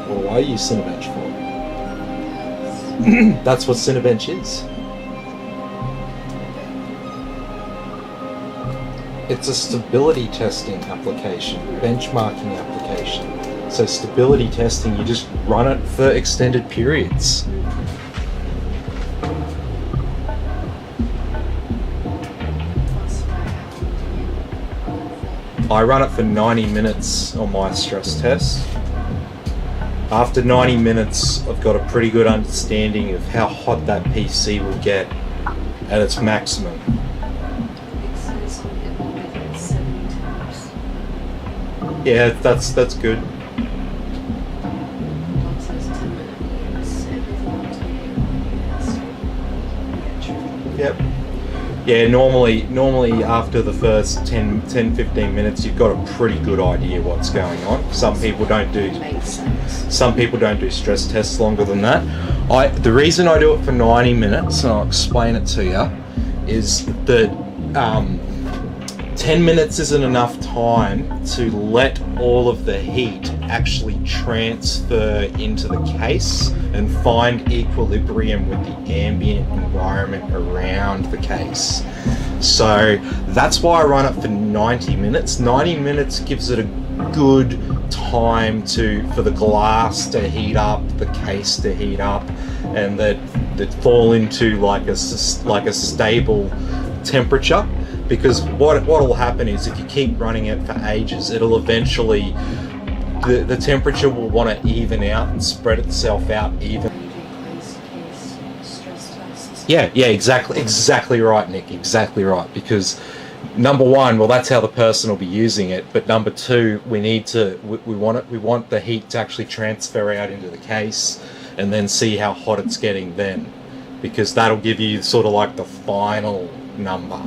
Well, why are you Cinebench for? That's what Cinebench is. It's a stability testing application, benchmarking application. So stability testing, you just run it for extended periods. I run it for 90 minutes on my stress test. After 90 minutes, I've got a pretty good understanding of how hot that PC will get at its maximum. Yeah, that's good. Yep. Yeah, normally after the first 10-15 minutes, you've got a pretty good idea what's going on. Some people don't do stress tests longer than that. The reason I do it for 90 minutes, and I'll explain it to you, is that 10 minutes isn't enough time to let all of the heat actually transfer into the case and find equilibrium with the ambient environment around the case. So that's why I run it for 90 minutes. 90 minutes gives it a good time for the glass to heat up, the case to heat up, and that fall into like a stable temperature. Because what will happen is if you keep running it for ages, it'll eventually, the temperature will want to even out and spread itself out even. Yeah, exactly right, Nick, exactly right. Because number one, well, that's how the person will be using it. But number two, we want the heat to actually transfer out into the case, and then see how hot it's getting then, because that'll give you sort of like the final number,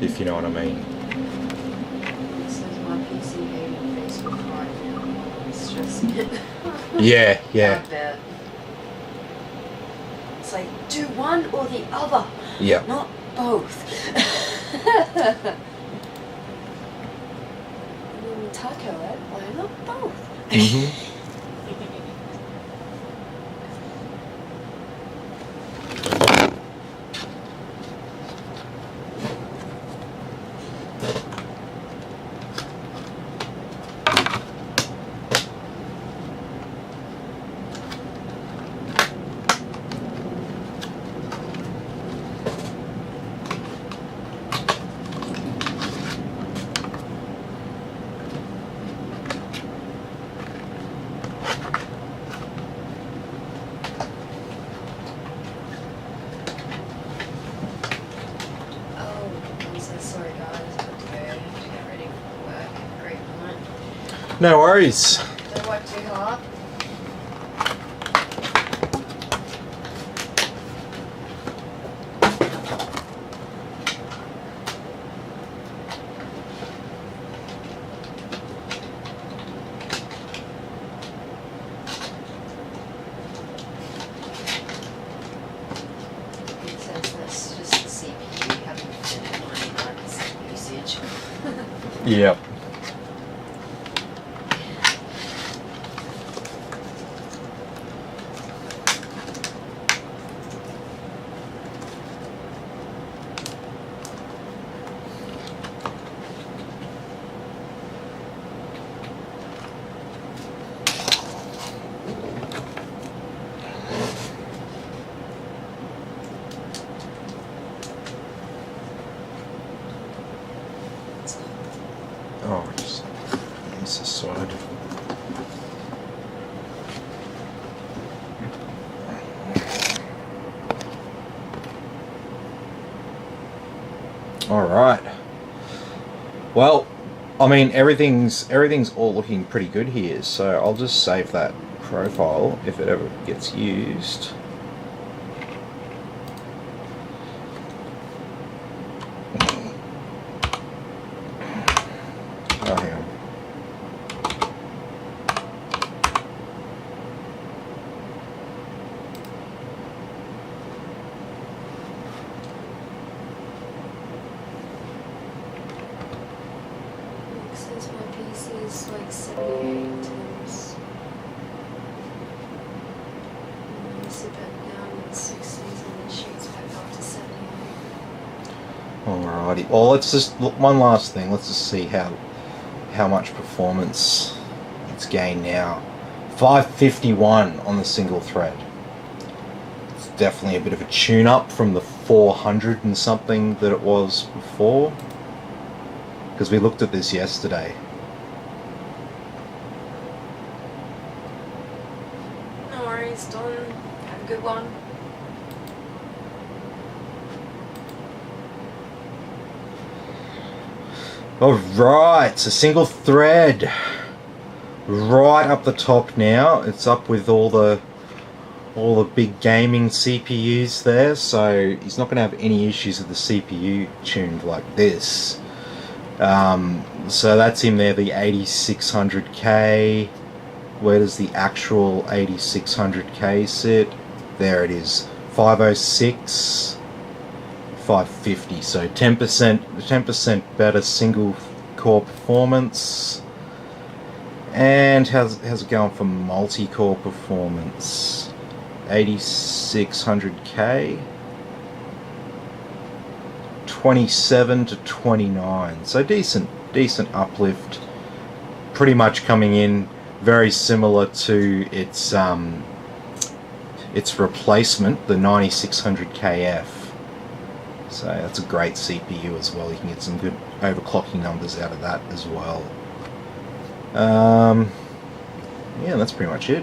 if you know what I mean. It says my PC hated Facebook right now. It's stressing it. Yeah. I bet. It's like, do one or the other. Yeah. Not both. Taco, right? Why not both? Mm-hmm. No worries. Don't work too hard. It says that's just the CPU having 99% usage. Yep. Oh, just this aside. All right. Well, I mean, everything's all looking pretty good here, so I'll just save that profile if it ever gets used. Oh, hang on. It says my PC is like 78 times. And I sit back down in the 60s and then shoots back up to 78. Alrighty. Well, let's just look, one last thing. Let's just see how much performance it's gained now. 551 on the single thread. It's definitely a bit of a tune up from the 400 and something that it was before, because we looked at this yesterday. No worries, Don. Have a good one. Alright, so single thread. Right up the top now. It's up with all the big gaming CPUs there, so he's not going to have any issues with the CPU tuned like this. So that's him there, the 8600K. Where does the actual 8600K sit? There it is, 506, 550. So 10% better single core performance. And how's it going for multi-core performance? 8600K, 27 to 29. So decent uplift. Pretty much coming in very similar to its replacement, the 9600KF. So that's a great CPU as well. You can get some good overclocking numbers out of that as well. Yeah, that's pretty much it.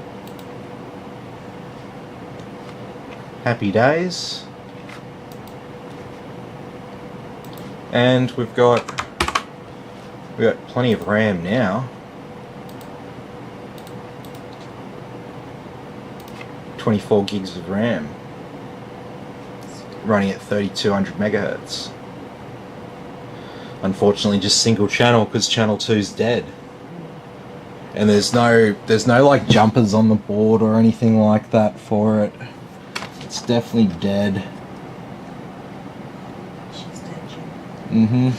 Happy days. And we've got plenty of RAM now. 24 gigs of RAM, running at 3200 megahertz. Unfortunately, just single channel because channel 2's dead. And there's no like jumpers on the board or anything like that for it. It's definitely dead. She's dead, Jim. Mm-hmm.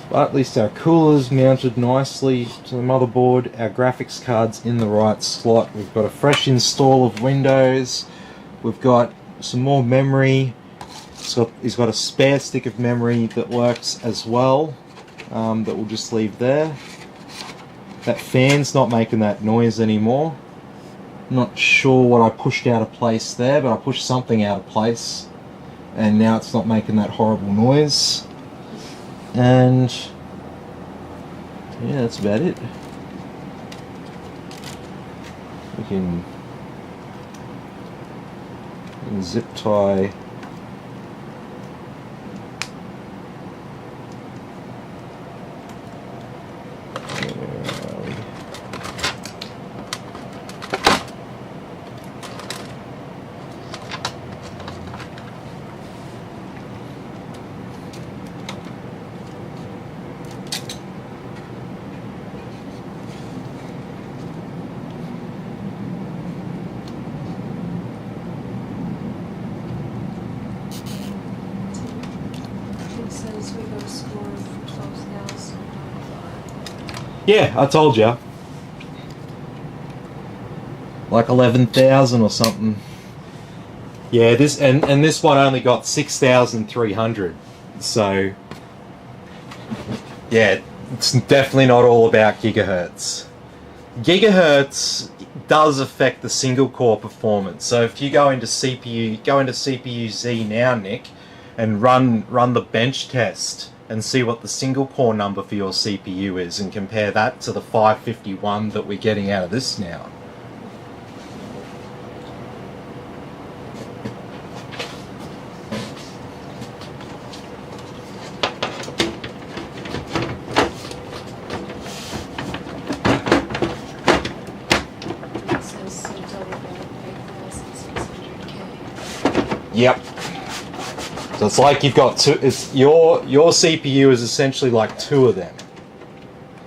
But at least our cooler's mounted nicely to the motherboard, our graphics card's in the right slot, we've got a fresh install of Windows, we've got some more memory, he's got a spare stick of memory that works as well, that we'll just leave there. That fan's not making that noise anymore. Not sure what I pushed out of place there, but I pushed something out of place and now it's not making that horrible noise. And yeah, that's about it. We can zip tie Yeah, I told you. Like 11,000 or something. Yeah, this and this one only got 6,300. So yeah, it's definitely not all about gigahertz. Gigahertz does affect the single core performance. So if you go into CPU Z now, Nick, and run the bench test and see what the single core number for your CPU is and compare that to the 551 that we're getting out of this now. It says double about 8,600K. Yep. So it's like you've got two. It's your CPU is essentially like two of them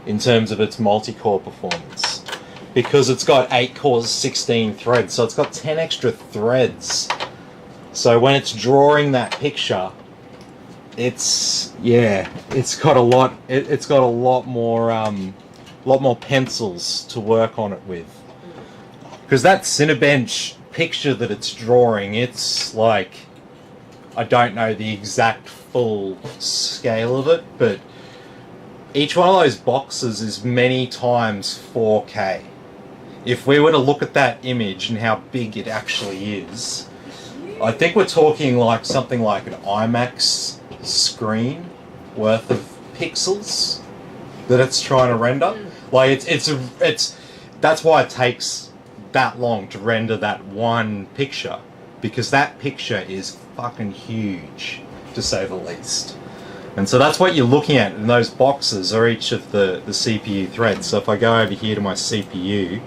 in terms of its multi-core performance, because it's got 8 cores, 16 threads. So it's got 10 extra threads. So when it's drawing that picture, it's got a lot. It's got a lot more pencils to work on it with. Because that Cinebench picture that it's drawing, it's like, I don't know the exact full scale of it, but each one of those boxes is many times 4K. If we were to look at that image and how big it actually is, I think we're talking like something like an IMAX screen worth of pixels that it's trying to render. Like it's that's why it takes that long to render that one picture, because that picture is fucking huge, to say the least. And so that's what you're looking at, and those boxes are each of the CPU threads. So if I go over here to my CPU,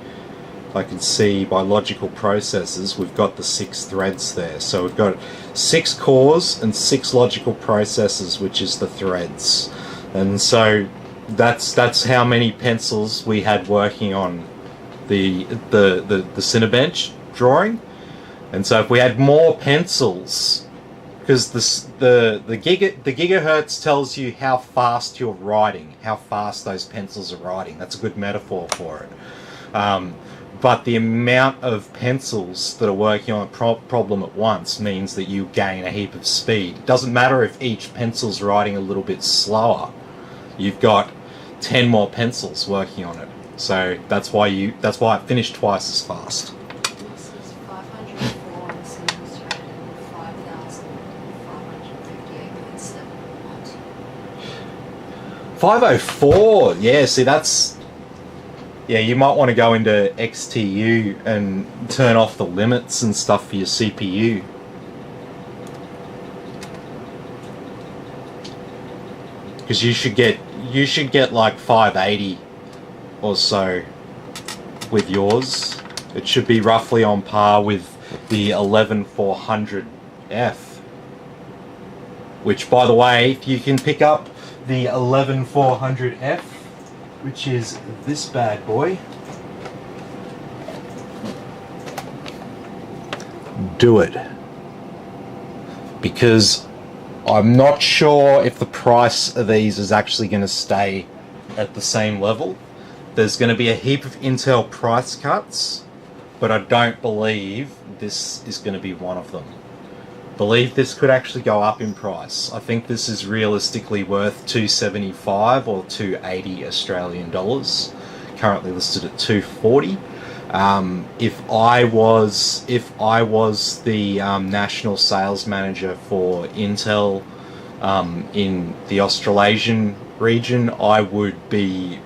I can see by logical processors we've got the 6 threads there. So we've got 6 cores and 6 logical processors, which is the threads. And so that's how many pencils we had working on the Cinebench drawing. And so if we had more pencils, because the gigahertz tells you how fast you're writing, how fast those pencils are writing. That's a good metaphor for it. But the amount of pencils that are working on a problem at once means that you gain a heap of speed. It doesn't matter if each pencil's writing a little bit slower. You've got 10 more pencils working on it. So that's why it finished twice as fast. This is 504 on the single thread and 5,558.7 watt. 504, yeah, see that's... Yeah, you might want to go into XTU and turn off the limits and stuff for your CPU. Because you should get like 580 or so with yours. It should be roughly on par with the 11400F. Which, by the way, if you can pick up the 11400F, which is this bad boy, do it. Because I'm not sure if the price of these is actually going to stay at the same level. There's going to be a heap of Intel price cuts, but I don't believe this is going to be one of them. Believe this could actually go up in price. I think this is realistically worth 275 or 280 Australian dollars. Currently listed at 240. If I was the national sales manager for Intel in the Australasian region, I would be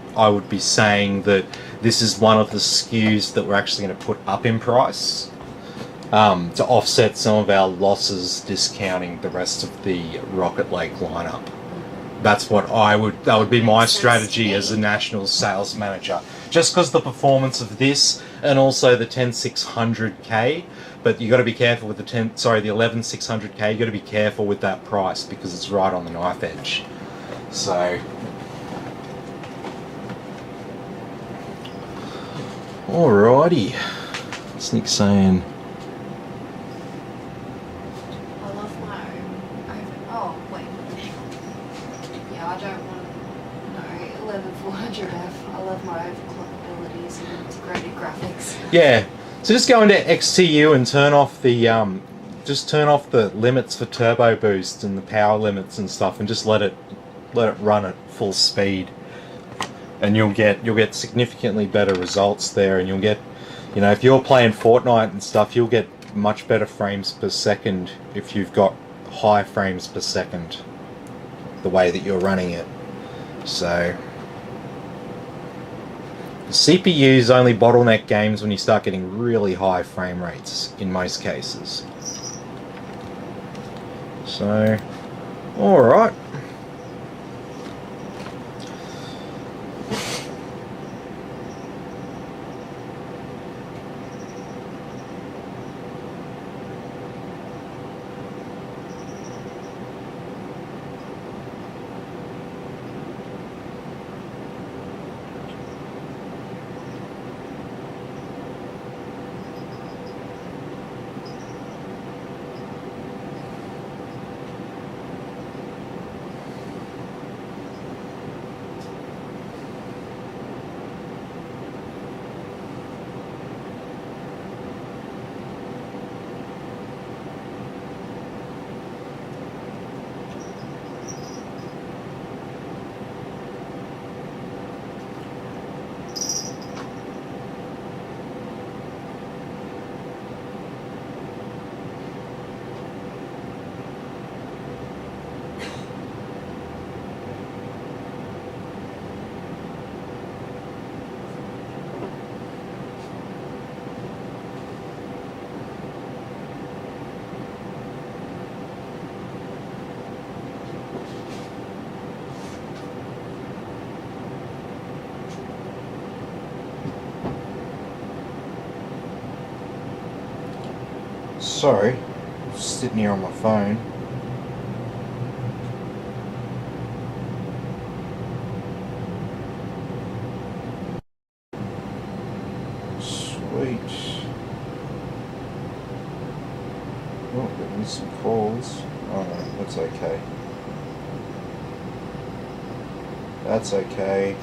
saying that this is one of the SKUs that we're actually going to put up in price. To offset some of our losses, discounting the rest of the Rocket Lake lineup. That's what that would be my strategy as a national sales manager. Just because the performance of this and also the 10600K, but you got to be careful with the 11600K. You got to be careful with that price because it's right on the knife edge. So, alrighty. What's Nick saying? Yeah, so just go into XTU and turn off the limits for turbo boost and the power limits and stuff, and just let it run at full speed, and you'll get significantly better results there, and you'll get, if you're playing Fortnite and stuff, you'll get much better frames per second if you've got high frames per second the way that you're running it. So CPUs only bottleneck games when you start getting really high frame rates in most cases. So, alright. Sorry, I'm sitting here on my phone. Sweet. Oh, getting some calls. Oh no, that's okay. That's okay.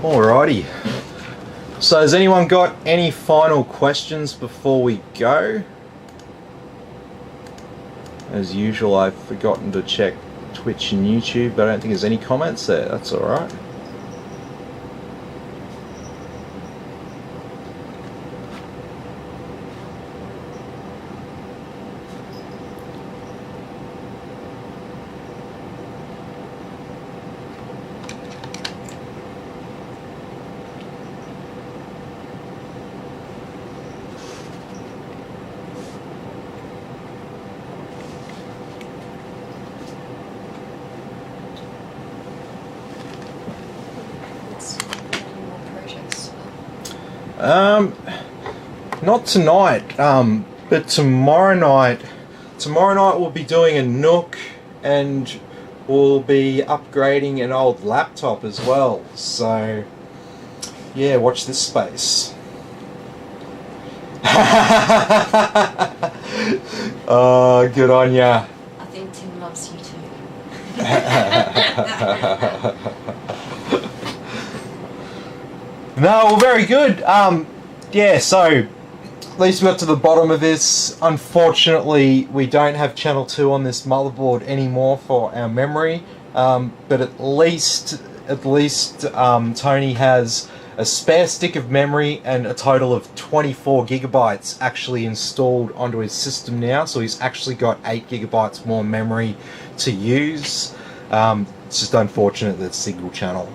Alrighty. So has anyone got any final questions before we go? As usual, I've forgotten to check Twitch and YouTube, but I don't think there's any comments there. That's alright. Not tonight, but tomorrow night we'll be doing a Nook, and we'll be upgrading an old laptop as well. So, yeah, watch this space. Oh, good on ya. I think Tim loves you too. No, well, very good. Yeah, so at least we got to the bottom of this. Unfortunately, we don't have channel 2 on this motherboard anymore for our memory, but at least Tony has a spare stick of memory and a total of 24 gigabytes actually installed onto his system now, so he's actually got 8 gigabytes more memory to use. It's just unfortunate that it's single channel.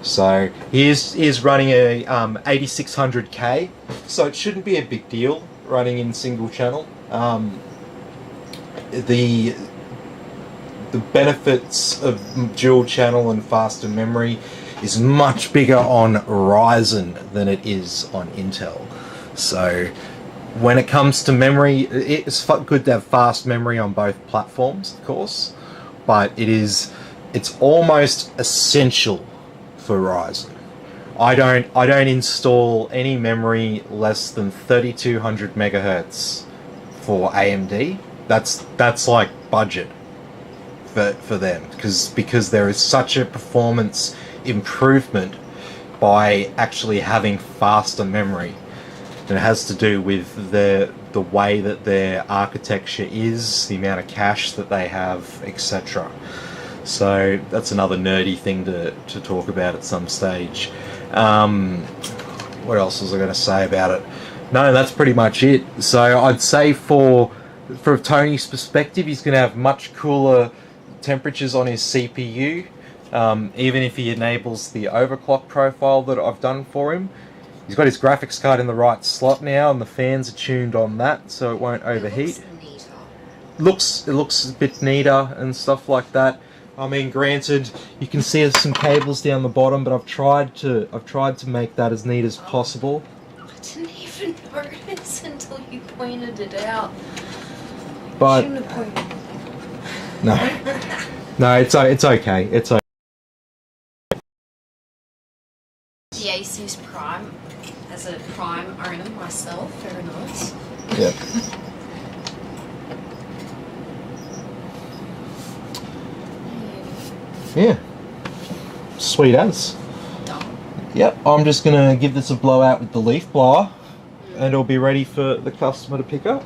So he is running a 8600K, so it shouldn't be a big deal running in single channel. The benefits of dual channel and faster memory is much bigger on Ryzen than it is on Intel. So when it comes to memory, it's good to have fast memory on both platforms, of course, but it's almost essential for Ryzen. I don't install any memory less than 3200 megahertz for AMD. That's like budget for them, because there is such a performance improvement by actually having faster memory. And it has to do with the way that their architecture is, the amount of cache that they have, etc. So that's another nerdy thing to talk about at some stage. What else was I going to say about it? No, that's pretty much it. So I'd say from Tony's perspective, he's going to have much cooler temperatures on his CPU, even if he enables the overclock profile that I've done for him. He's got his graphics card in the right slot now, and the fans are tuned on that, so it won't overheat. It looks a bit neater and stuff like that. I mean, granted, you can see there's some cables down the bottom, but I've tried to make that as neat as possible. I didn't even notice until you pointed it out. But shouldn't have pointed. no, it's okay. It's okay. The Asus Prime, as a Prime owner myself, very nice. Yeah. Yeah. Sweet as. Done. Yep, I'm just gonna give this a blowout with the leaf blower, and it'll be ready for the customer to pick up.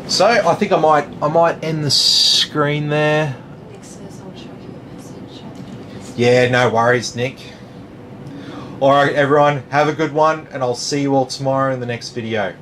So I think I might end the screen there. Nick says I'll show you a message. Yeah, no worries, Nick. Alright everyone, have a good one, and I'll see you all tomorrow in the next video.